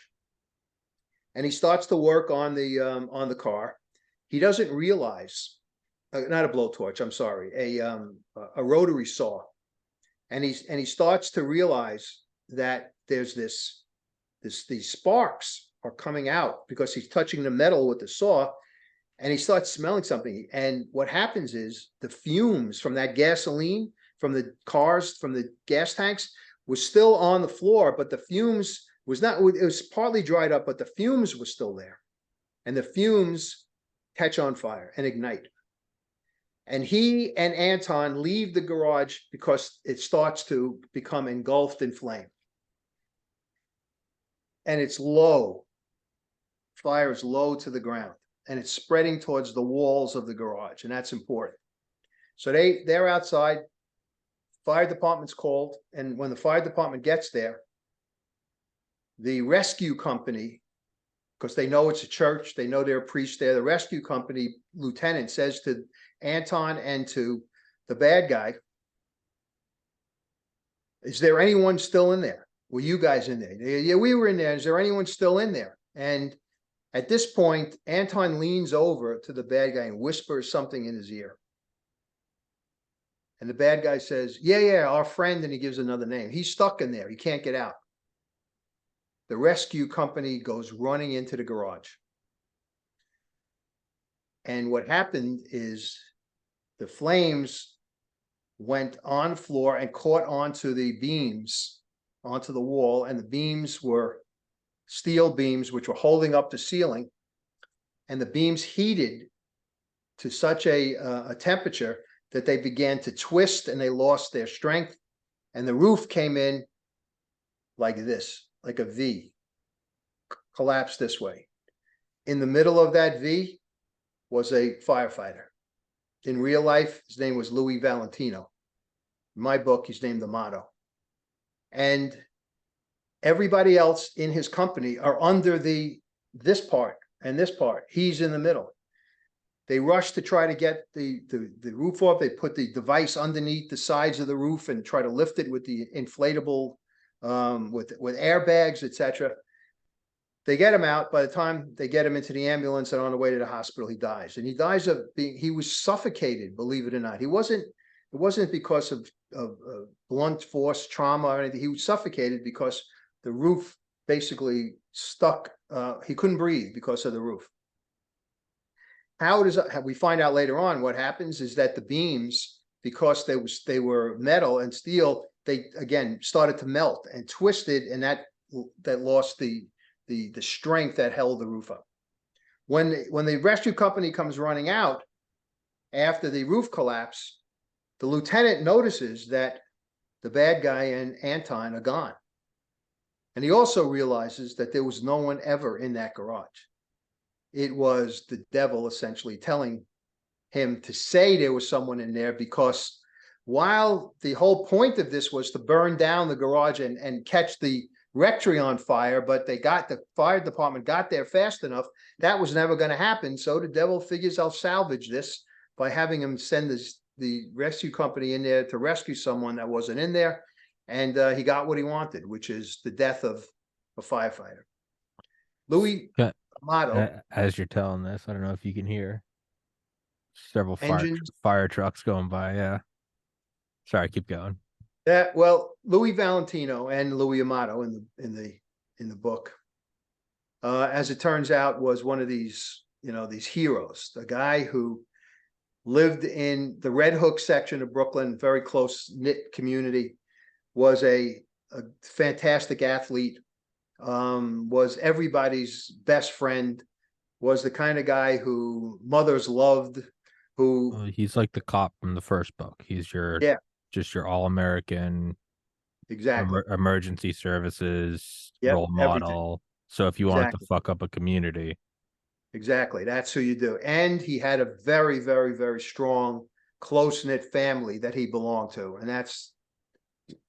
and he starts to work on the car. He doesn't realize, not a blowtorch, I'm sorry, a rotary saw. And he starts to realize that there's these sparks are coming out because he's touching the metal with the saw, and he starts smelling something. And what happens is the fumes from that gasoline, from the cars, from the gas tanks, was still on the floor, but the fumes was not, it was partly dried up, but the fumes were still there. And the fumes catch on fire and ignite. And he and Anton leave the garage because it starts to become engulfed in flame. And it's low. Fire is low to the ground, and it's spreading towards the walls of the garage, and that's important. So they're outside. Fire department's called, and when the fire department gets there, the rescue company, because they know it's a church, they know there are priests there, the rescue company lieutenant says to Anton and to the bad guy, is there anyone still in there? Were you guys in there? Yeah, we were in there. Is there anyone still in there? And at this point, Anton leans over to the bad guy and whispers something in his ear. And the bad guy says, yeah, our friend, and he gives another name. He's stuck in there. He can't get out. The rescue company goes running into the garage. And what happened is the flames went on the floor and caught onto the beams, onto the wall, and the beams were steel beams which were holding up the ceiling. and the beams heated to such a temperature that they began to twist and they lost their strength. And the roof came in like this, like a V, collapsed this way. In the middle of that V was a firefighter. In real life, his name was Louis Valentino. In my book, he's named Amato. And everybody else in his company are under this part and this part. He's in the middle. They rushed to try to get the roof off. They put the device underneath the sides of the roof and try to lift it with the inflatable, with airbags, etc. They get him out. By the time they get him into the ambulance and on the way to the hospital, he dies. And he dies of he was suffocated, believe it or not. It wasn't because of blunt force trauma or anything. He was suffocated because the roof basically stuck. He couldn't breathe because of the roof. We find out later on what happens is that the beams, because they were metal and steel, they again started to melt and twisted, and that lost the strength that held the roof up. When the rescue company comes running out after the roof collapse, the lieutenant notices that the bad guy and Anton are gone. And he also realizes that there was no one ever in that garage. It was the devil essentially telling him to say there was someone in there, because while the whole point of this was to burn down the garage and catch the rectory on fire, but the fire department got there fast enough, that was never going to happen. So the devil figures, I'll salvage this by having him send the rescue company in there to rescue someone that wasn't in there. And he got what he wanted, which is the death of a firefighter. Louis Amato. As you're telling this, I don't know if you can hear several Engines. fire trucks going by. Yeah. Sorry, keep going. Louis Valentino and Louis Amato in the book, as it turns out, was one of these heroes. The guy who lived in the Red Hook section of Brooklyn, very close knit community, was a fantastic athlete, was everybody's best friend, was the kind of guy who mothers loved. He's like the cop from the first book. He's just your all-American, exactly, emergency services role model. Everything. So if you wanted to fuck up a community, exactly, that's who you do. And he had a very, very, very strong, close-knit family that he belonged to, and that's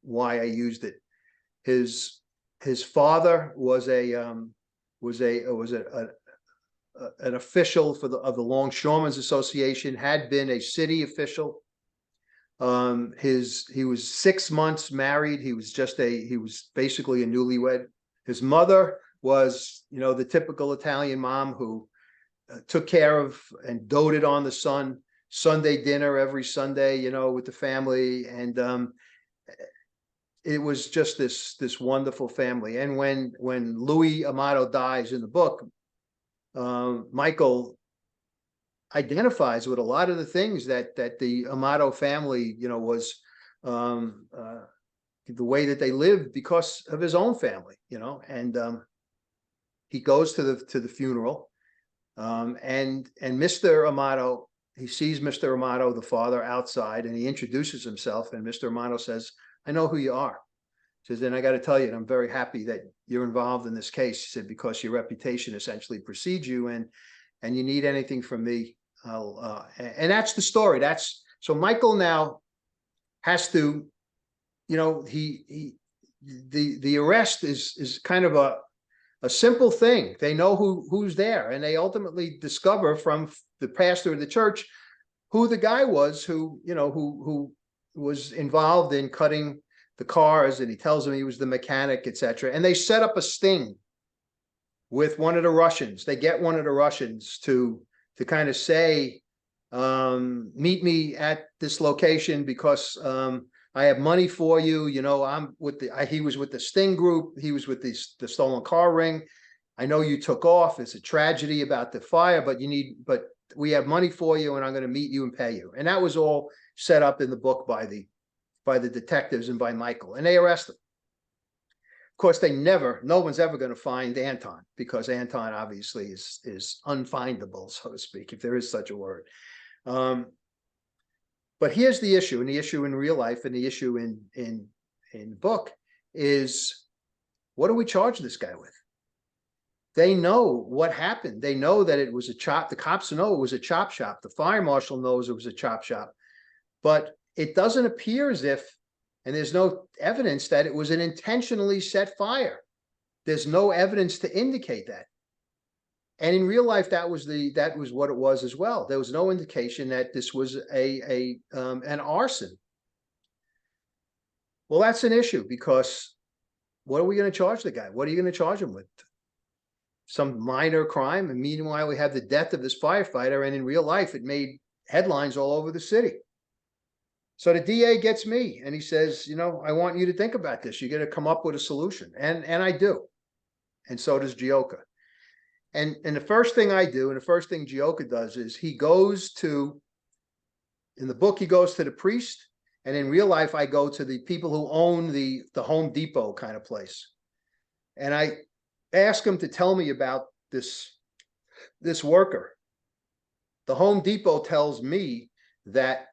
why I used it. His father was an official of the Longshoremen's Association, had been a city official. He was 6 months married. He was basically a newlywed. His mother was, the typical Italian mom who took care of and doted on the son. Sunday dinner every Sunday, with the family, and it was just this wonderful family. And when Louis Amato dies in the book, Michael identifies with a lot of the things that the Amato family, was the way that they lived because of his own family, and he goes to the funeral, and Mr. Amato, he sees Mr. Amato, the father, outside, and he introduces himself, and Mr. Amato says, "I know who you are." He says, "and I got to tell you, I'm very happy that you're involved in this case." He said, "because your reputation essentially precedes you, and you need anything from me, and that's the story. So Michael now has to, the arrest is kind of a simple thing. They know who's there, and they ultimately discover from the pastor of the church who the guy was who was involved in cutting the cars, and he tells them he was the mechanic, etc. And they set up a sting with one of the Russians. They get one of the Russians to kind of say, meet me at this location because I have money for you. I'm with he was with the Sting group. He was with the stolen car ring. I know you took off. It's a tragedy about the fire, but we have money for you, and I'm going to meet you and pay you. And that was all set up in the book by the detectives and by Michael, and they arrest him. Of course, no one's ever going to find Anton, because Anton obviously is unfindable, so to speak, if there is such a word. But here's the issue, and the issue in real life, and the issue in book is, what do we charge this guy with? They know what happened. They know that it was the cops know it was a chop shop. The fire marshal knows it was a chop shop, but it doesn't appear as if, and there's no evidence that it was an intentionally set fire. There's no evidence to indicate that. And in real life, that was what it was as well. There was no indication that this was an arson. Well, that's an issue, because what are we going to charge the guy? What are you going to charge him with? Some minor crime? And meanwhile, we have the death of this firefighter, and in real life, it made headlines all over the city. So the DA gets me, and he says, I want you to think about this. You're going to come up with a solution. And I do. And so does Gioca. And the first thing I do, and the first thing Gioca does, is in the book, he goes to the priest. And in real life, I go to the people who own the Home Depot kind of place. And I ask them to tell me about this worker. The Home Depot tells me that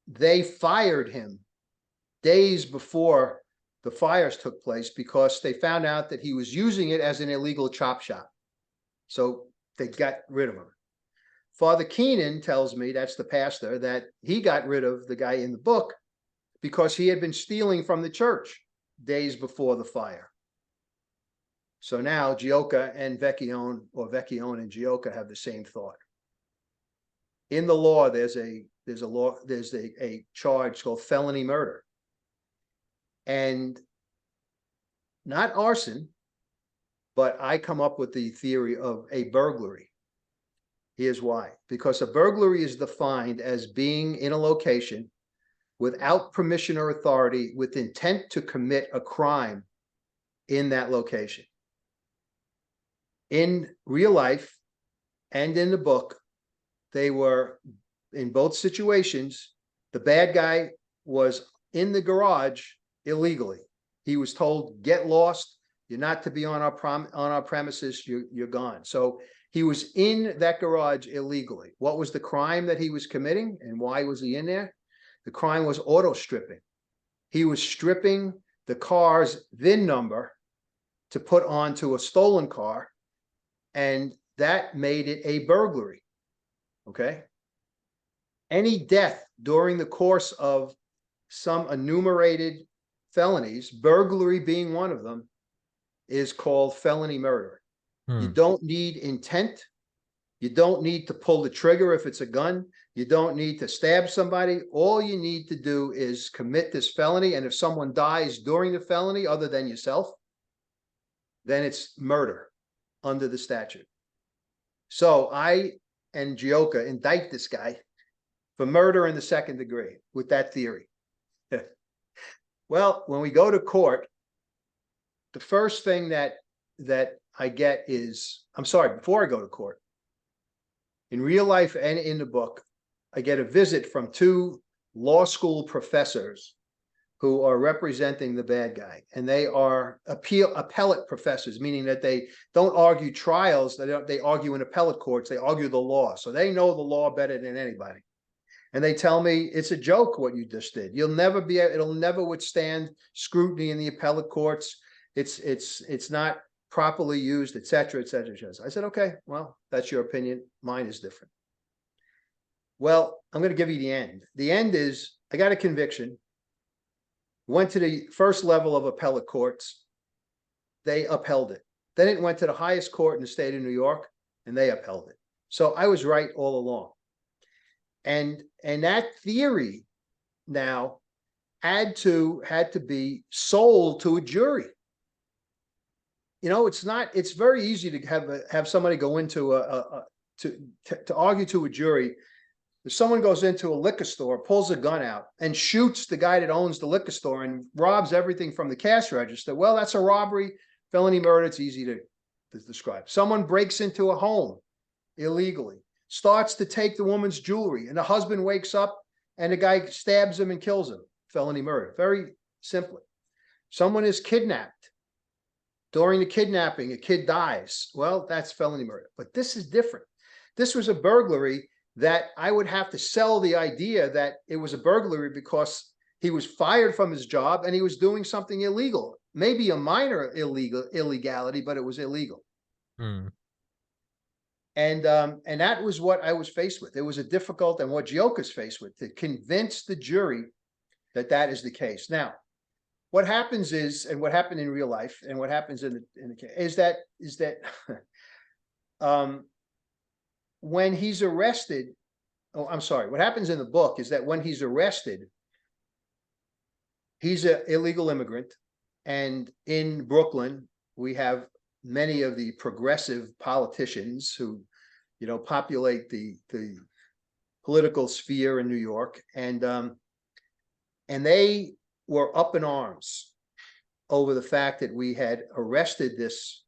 they fired him days before the fires took place, because they found out that he was using it as an illegal chop shop. So they got rid of him. Father Keenan tells me, that's the pastor, that he got rid of the guy in the book because he had been stealing from the church days before the fire. So now Gioca and Vecchione, or Vecchione and Gioca, have the same thought. In the law, there's a charge called felony murder, and not arson, but I come up with the theory of a burglary. Here's why: because a burglary is defined as being in a location without permission or authority, with intent to commit a crime in that location. In real life and in the book, they were, in both situations, the bad guy was in the garage illegally. He was told, get lost, you're not to be on our premises, you're gone. So he was in that garage illegally. What was the crime that he was committing, and why was he in there? The crime was auto stripping. He was stripping the car's VIN number to put onto a stolen car, and that made it a burglary. Okay? Any death during the course of some enumerated felonies, burglary being one of them, is called felony murder. You don't need intent. You don't need to pull the trigger if it's a gun. You don't need to stab somebody. All you need to do is commit this felony. And if someone dies during the felony other than yourself, then it's murder under the statute. So I and Gioca indict this guy for murder in the second degree with that theory. Well, when we go to court, the first thing that I get is, before I go to court, in real life and in the book, I get a visit from two law school professors who are representing the bad guy. And they are appellate professors, meaning that they don't argue trials, they argue in appellate courts, they argue the law. So they know the law better than anybody. And they tell me, it's a joke what you just did. It'll never withstand scrutiny in the appellate courts. It's not properly used, et cetera, et cetera, et cetera. I said, okay, well, that's your opinion. Mine is different. Well, I'm going to give you the end. The end is, I got a conviction, went to the first level of appellate courts. They upheld it. Then it went to the highest court in the state of New York, and they upheld it. So I was right all along. And that theory now had to be sold to a jury. It's very easy to have somebody go into to argue to a jury. If someone goes into a liquor store, pulls a gun out and shoots the guy that owns the liquor store and robs everything from the cash register, well, that's a robbery, felony murder. It's easy to describe. Someone breaks into a home illegally, starts to take the woman's jewelry, and the husband wakes up and the guy stabs him and kills him. Felony murder. Very simply. Someone is kidnapped During the kidnapping, a kid dies. Well, that's felony murder. But this is different. This was a burglary that I would have to sell the idea that it was a burglary because he was fired from his job and he was doing something illegal. Maybe a minor illegality, but it was illegal. Hmm. And that was what I was faced with. It was a difficult, and what Gioca's faced with, to convince the jury that that is the case. Now, what happens is, and what happened in real life, and what happens in the case is that when he's arrested, oh, I'm sorry, what happens in the book is that when he's arrested, he's an illegal immigrant, and in Brooklyn we have many of the progressive politicians who, you know, populate the political sphere in New York, and they were up in arms over the fact that we had arrested this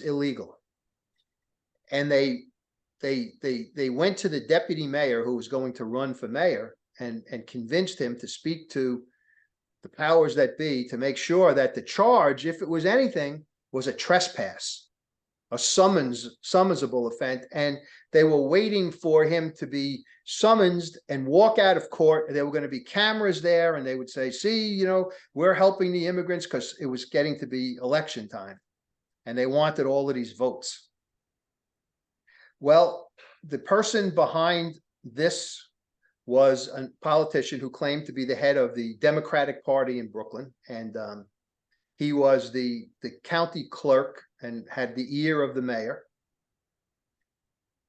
illegal, and they went to the deputy mayor who was going to run for mayor and convinced him to speak to the powers that be to make sure that the charge, if it was anything, was a trespass, a summonsable offense, and they were waiting for him to be summoned and walk out of court. There were going to be cameras there, and they would say, see, you know, we're helping the immigrants, because it was getting to be election time, and they wanted all of these votes. Well, the person behind this was a politician who claimed to be the head of the Democratic Party in Brooklyn, and he was the county clerk and had the ear of the mayor,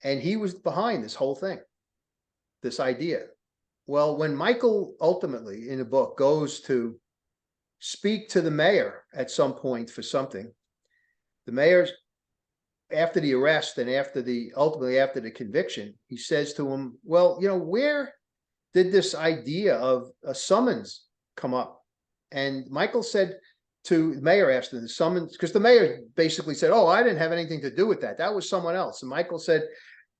and he was behind this whole thing, this idea. Well, when Michael ultimately in the book goes to speak to the mayor at some point for something, the mayor, after the arrest and ultimately after the conviction, he says to him, well, you know, where did this idea of a summons come up? And Michael said to the mayor, asked him the summons, because the mayor basically said, oh, I didn't have anything to do with that. That was someone else. And Michael said,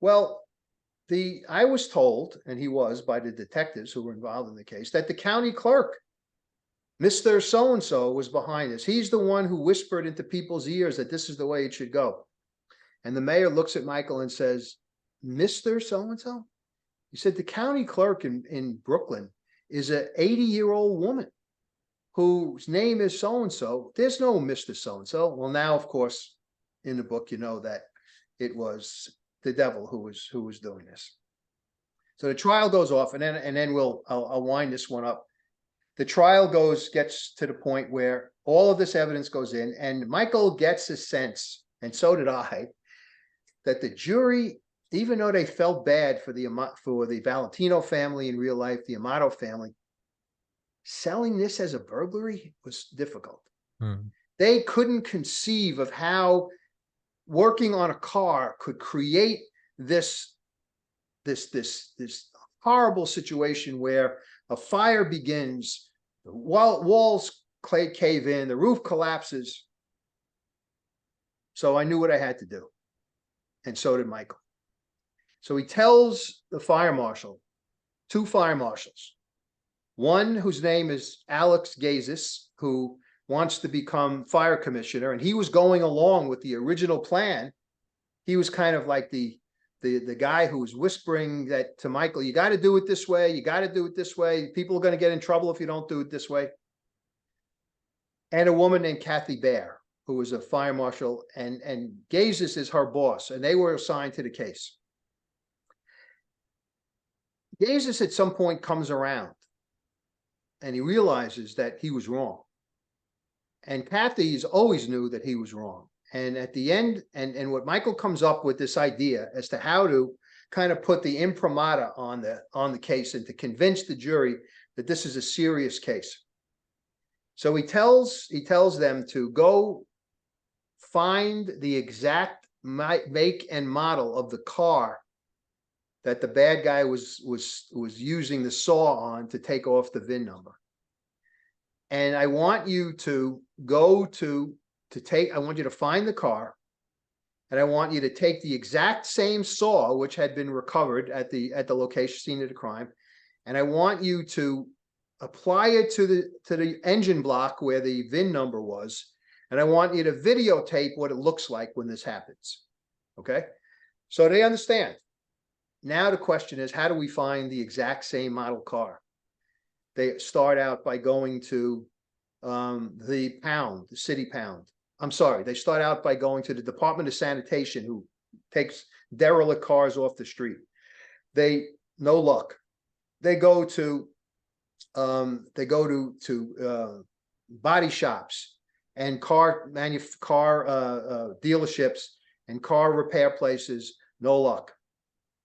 well, I was told, and he was, by the detectives who were involved in the case, that the county clerk, Mr. So-and-so, was behind this. He's the one who whispered into people's ears that this is the way it should go. And the mayor looks at Michael and says, Mr. So-and-so? He said, the county clerk in Brooklyn is an 80-year-old woman whose name is so-and-so. There's no Mr. So-and-so. Well, now, of course, in the book, you know that it was the devil who was doing this. So the trial goes off, and then I'll wind this one up. The trial gets to the point where all of this evidence goes in, and Michael gets a sense, and so did I, that the jury, even though they felt bad for the Valentino family in real life, the Amato family, selling this as a burglary was difficult. They couldn't conceive of how working on a car could create this horrible situation where a fire begins, the walls cave in, the roof collapses. So I knew what I had to do, and so did Michael. So he tells the fire marshal, two fire marshals, one whose name is Alex Gazis, who wants to become fire commissioner, and he was going along with the original plan. He was kind of like the guy who was whispering that to Michael, you got to do it this way, you got to do it this way, people are going to get in trouble if you don't do it this way. And a woman named Kathy Bear, who was a fire marshal, and Gazis is her boss, and they were assigned to the case. Gazis at some point comes around, and he realizes that he was wrong. And Kathy's always knew that he was wrong. And at the end, and what Michael comes up with this idea as to how to kind of put the imprimatur on the case and to convince the jury that this is a serious case. So he tells them to go find the exact make and model of the car that the bad guy was using the saw on to take off the VIN number. And I want you to go I want you to find the car, and I want you to take the exact same saw which had been recovered at the location scene of the crime, and I want you to apply it to the engine block where the VIN number was, and I want you to videotape what it looks like when this happens. Okay, so they understand. Now the question is, how do we find the exact same model car? They start out by going to the pound, the city pound. I'm sorry, they start out by going to the Department of Sanitation, who takes derelict cars off the street. They, no luck. They go to body shops and car dealerships and car repair places. No luck.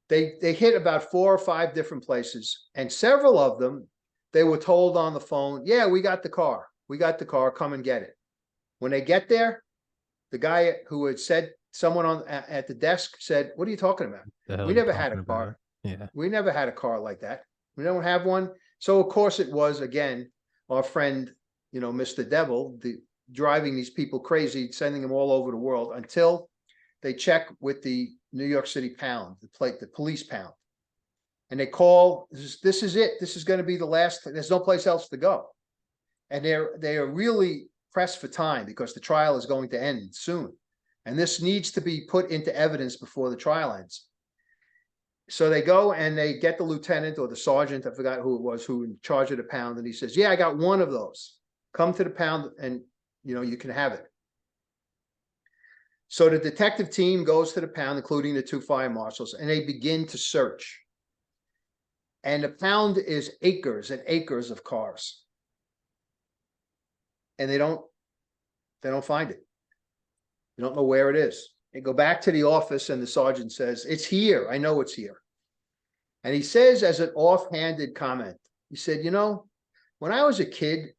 They hit about 4 or 5 different places, and several of them, they were told on the phone, yeah, we got the car. We got the car. Come and get it. When they get there, the guy who had said, someone at the desk said, what are you talking about? We never had a car. Yeah. We never had a car like that. We don't have one. So of course it was, again, our friend, Mr. Devil, driving these people crazy, sending them all over the world until they check with the New York City pound, the police pound. And they call, this is it. This is going to be the last, there's no place else to go. And they are really pressed for time because the trial is going to end soon. And this needs to be put into evidence before the trial ends. So they go and they get the lieutenant or the sergeant, I forgot who it was, who in charge of the pound. And he says, yeah, I got one of those. Come to the pound and, you can have it. So the detective team goes to the pound, including the 2 fire marshals, and they begin to search. And the pound is acres and acres of cars. And they don't find it. They don't know where it is. They go back to the office and the sergeant says, it's here. I know it's here. And he says, as an offhanded comment, he said, when I was a kid,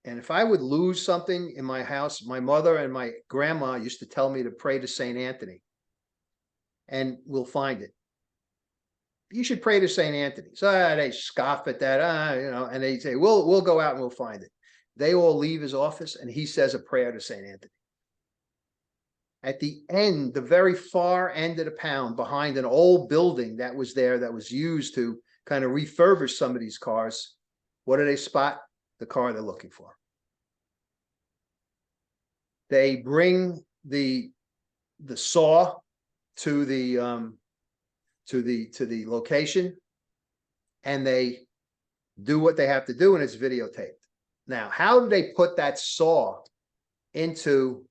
and if I would lose something in my house, my mother and my grandma used to tell me to pray to St. Anthony and we'll find it. You should pray to St. Anthony. So they scoff at that, and they say, we'll go out and we'll find it. They all leave his office and he says a prayer to St. Anthony. At the end, the very far end of the pound, behind an old building that was there that was used to kind of refurbish some of these cars, what do they spot? The car they're looking for. They bring the saw to the location, and they do what they have to do, and it's videotaped. Now, how do they put that saw into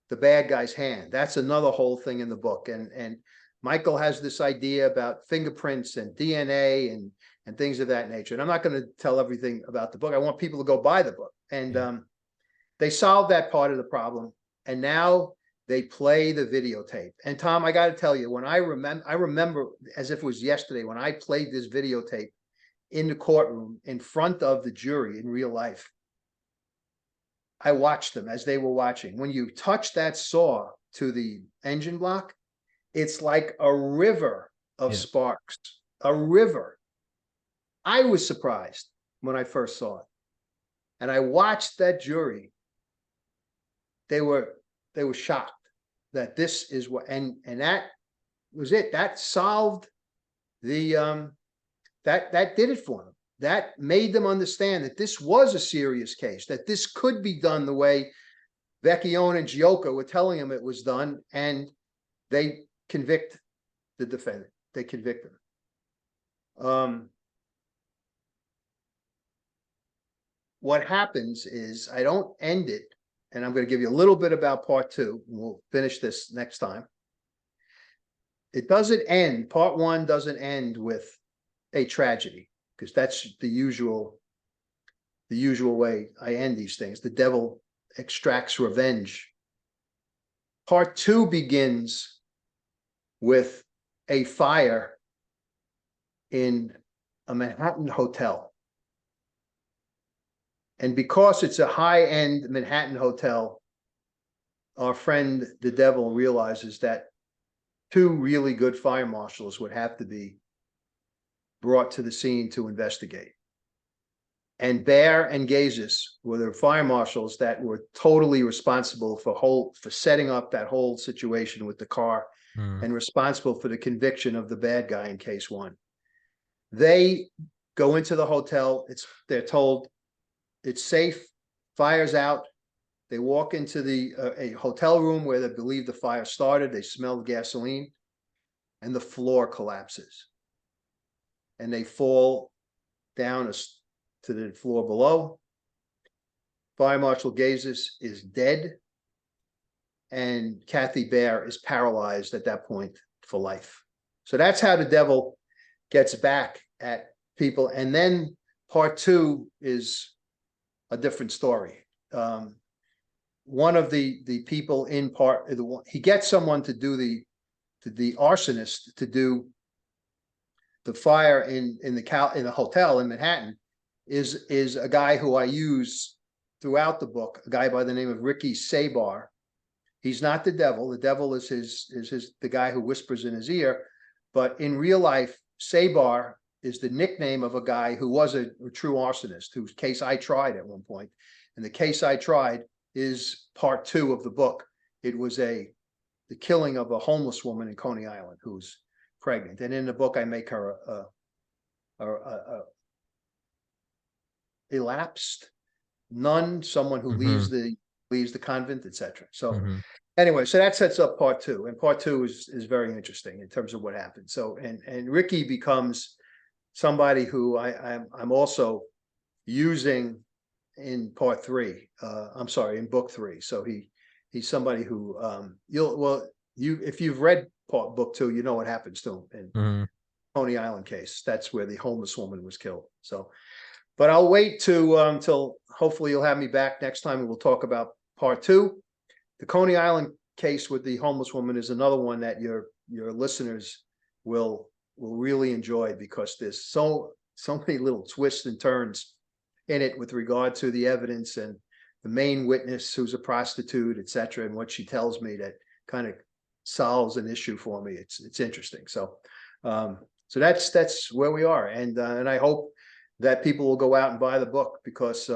the bad guy's hand? That's another whole thing in the book. And Michael has this idea about fingerprints and DNA and things of that nature. And I'm not going to tell everything about the book. I want people to go buy the book. And they solved that part of the problem. And now they play the videotape. And Tom, I got to tell you, when I remember as if it was yesterday, when I played this videotape in the courtroom in front of the jury in real life, I watched them as they were watching. When you touch that saw to the engine block, it's like a river of sparks, a river. I was surprised when I first saw it. And I watched that jury. They were shocked that this is what, and that was it. That solved the, that did it for them. That made them understand that this was a serious case, that this could be done the way Vecchione and Gioca were telling them it was done, and they convict the defendant. They convict him. What happens is, I don't end it, and I'm going to give you a little bit about part 2, and we'll finish this next time. It doesn't end, part 1 doesn't end with a tragedy, because that's the usual way I end these things. The devil extracts revenge. Part 2 begins with a fire in a Manhattan hotel. And because it's a high-end Manhattan hotel, our friend, the devil, realizes that 2 really good fire marshals would have to be brought to the scene to investigate. And Bear and Gazis were the fire marshals that were totally responsible for setting up that whole situation with the car and responsible for the conviction of the bad guy in case 1. They go into the hotel. They're told it's safe, fire's out, They walk into a hotel room where they believe the fire started. They smell the gasoline, and the floor collapses, and they fall down to the floor below. Fire Marshal Gazes is dead, and Kathy Bear is paralyzed at that point for life. So that's how the devil gets back at people. And then part two is a different story. One of the people in he gets someone to do the arsonist to do the fire in the hotel in Manhattan is a guy who I use throughout the book, a guy by the name of Ricky Sabar. He's not the devil. The devil is the guy who whispers in his ear. But in real life, Sabar is the nickname of a guy who was a true arsonist, whose case I tried at one point. And the case I tried is part two of the book. It was the killing of a homeless woman in Coney Island who's pregnant. And in the book, I make her a elapsed nun, someone who leaves the convent, etc. So anyway, so that sets up part two, and part two is very interesting in terms of what happened. So and Ricky becomes somebody who I'm also using in part three. I'm sorry, in book three. So he's somebody who if you've read book two, you know what happens to him in Coney Island case. That's where the homeless woman was killed. So, but I'll wait till hopefully you'll have me back next time and we'll talk about part two. The Coney Island case with the homeless woman is another one that your listeners will really enjoy, because there's so many little twists and turns in it with regard to the evidence and the main witness, who's a prostitute, etc., and what she tells me that kind of solves an issue for me. It's interesting. So that's where we are, and I hope that people will go out and buy the book, because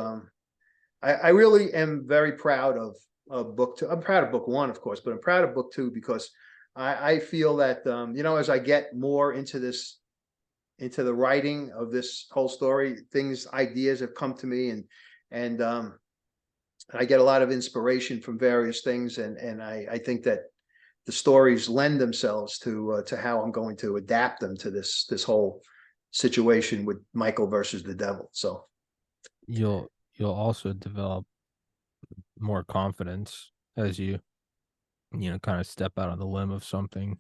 I really am very proud of book two. I'm proud of book one, of course, but I'm proud of book two because I feel that as I get more into the writing of this whole story, ideas have come to me, and I get a lot of inspiration from various things, and I think that the stories lend themselves to how I'm going to adapt them to this whole situation with Michael versus the devil. So you'll also develop more confidence as you kind of step out on the limb of something,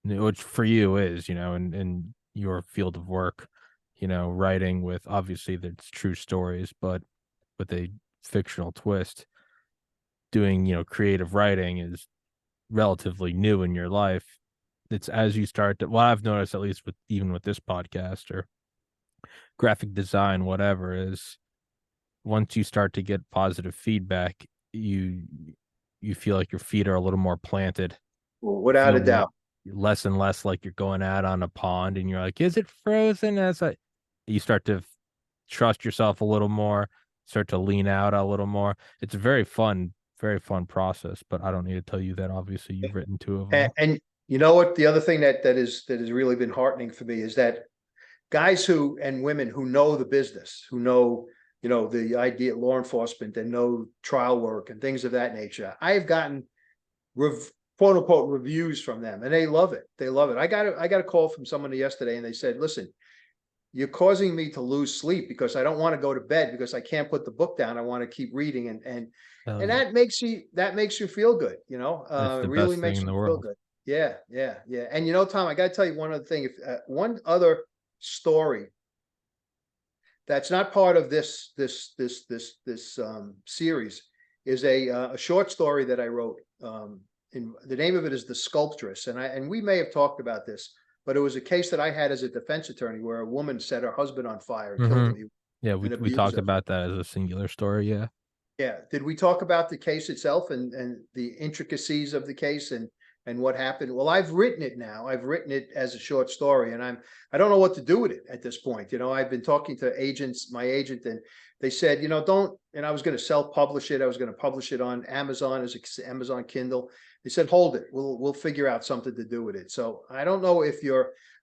which for you is, in your field of work, writing with, obviously that's true stories, but with a fictional twist. Doing, creative writing is relatively new in your life. It's as you start to, I've noticed, at least even with this podcast or graphic design, whatever, is once you start to get positive feedback, you feel like your feet are a little more planted. Without a doubt. Less and less like you're going out on a pond and you're like, is it frozen? You start to trust yourself a little more, start to lean out a little more. It's a very fun process, but I don't need to tell you that. Obviously you've written two of them. And you know what? The other thing that has really been heartening for me is that guys and women who know the business, who know, the idea of law enforcement and know trial work and things of that nature, I've gotten quote unquote reviews from them, and they love it. They love it. I got a call from someone yesterday, and they said, listen, you're causing me to lose sleep because I don't want to go to bed because I can't put the book down. I want to keep reading, and that makes you feel good. That's the really best makes thing in you the feel world. good. Yeah. And Tom, I got to tell you one other thing. If one other story that's not part of this series is a short story that I wrote. The name of it is The Sculptress, and we may have talked about this, but it was a case that I had as a defense attorney where a woman set her husband on fire and killed him. Yeah, we talked about that as a singular story. Yeah. Yeah. Did we talk about the case itself and the intricacies of the case and what happened? Well, I've written it now. I've written it as a short story, and I don't know what to do with it at this point. I've been talking to my agent, and they said, don't, and I was going to self-publish it. I was going to publish it on Amazon as Amazon Kindle. They said, hold it. We'll figure out something to do with it. So I don't know if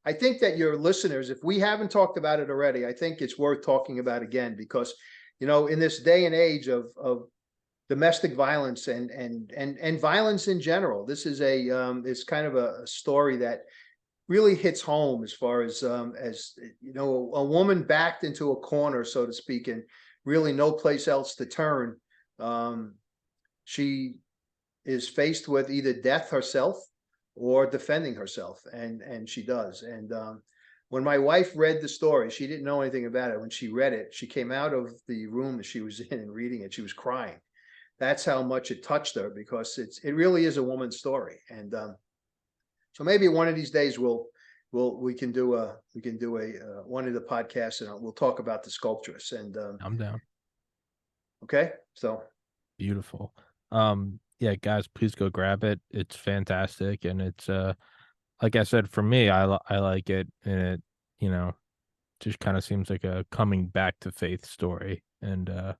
I think that your listeners, if we haven't talked about it already, I think it's worth talking about again, because, in this day and age of domestic violence and violence in general. This is it's kind of a story that really hits home as far as a woman backed into a corner, so to speak, and really no place else to turn. She is faced with either death herself or defending herself, and she does. And when my wife read the story, she didn't know anything about it. When she read it, she came out of the room that she was in and reading it. She was crying. That's how much it touched her, because it really is a woman's story. And so maybe one of these days we can do one of the podcasts, and we'll talk about the sculptress. And I'm down. Okay, so beautiful. Yeah, guys, please go grab it. It's fantastic, and it's like I said, for me, I like it, and it just kind of seems like a coming back to faith story, and I've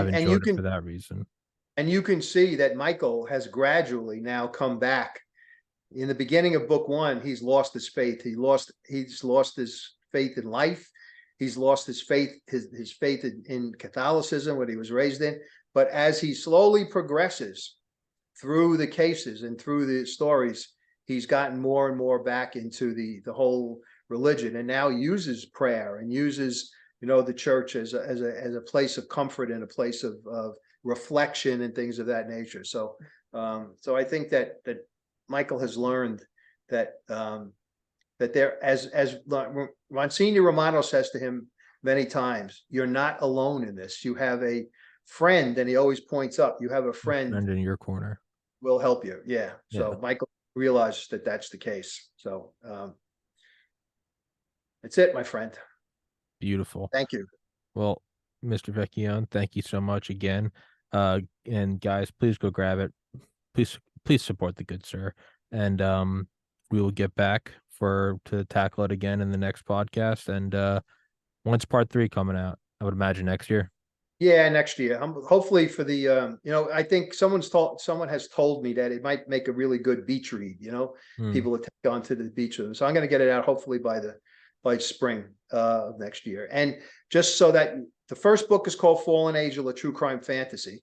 enjoyed it for that reason. And you can see that Michael has gradually now come back. In the beginning of book one, he's lost his faith. He's lost his faith in life. He's lost his faith in Catholicism, what he was raised in. But as he slowly progresses through the cases and through the stories, he's gotten more and more back into the whole religion, and now uses prayer and uses the church as a place of comfort and a place of reflection and things of that nature. So I think that Michael has learned that there, as Monsignor Romano says to him many times, you're not alone in this. You have a friend, and he always points up. You have a friend in your corner. Will help you. Yeah. So Michael realizes that that's the case. So that's it, my friend. Beautiful. Thank you. Well, Mr. Vecchione, thank you so much again. And guys, please go grab it. Please support the good sir. And we will get back to tackle it again in the next podcast. And when's part 3 coming out? I would imagine next year. Yeah, next year. Hopefully for the I think someone has told me that it might make a really good beach read. People will take on to the beach with them. So I'm going to get it out hopefully by spring of next year. And just so that the first book is called Fallen Angel, a true crime fantasy.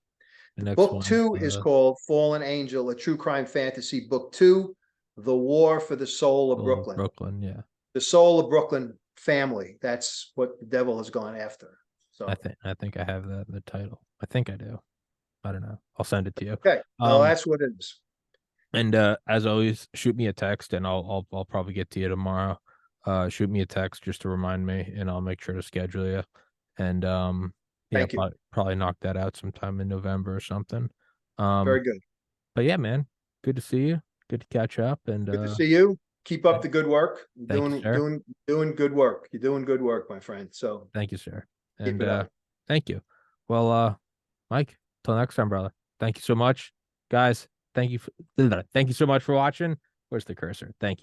Book 2 is called Fallen Angel, a true crime fantasy. Book 2, The War for the Soul of Brooklyn. Brooklyn, yeah. The soul of Brooklyn family. That's what the devil has gone after. So I think I have the title. I think I do. I don't know. I'll send it to you. Okay. Well, that's what it is. And as always, shoot me a text, and I'll probably get to you tomorrow. Shoot me a text just to remind me, and I'll make sure to schedule you. And thank you. Probably knock that out sometime in November or something. Very good. But yeah, man, good to see you. Good to catch up. And good to see you. Keep up the good work. Doing good work. You're doing good work, my friend. So thank you, sir. And thank you. Well, Mike, till next time, brother. Thank you so much, guys. Thank you so much for watching. Where's the cursor? Thank you.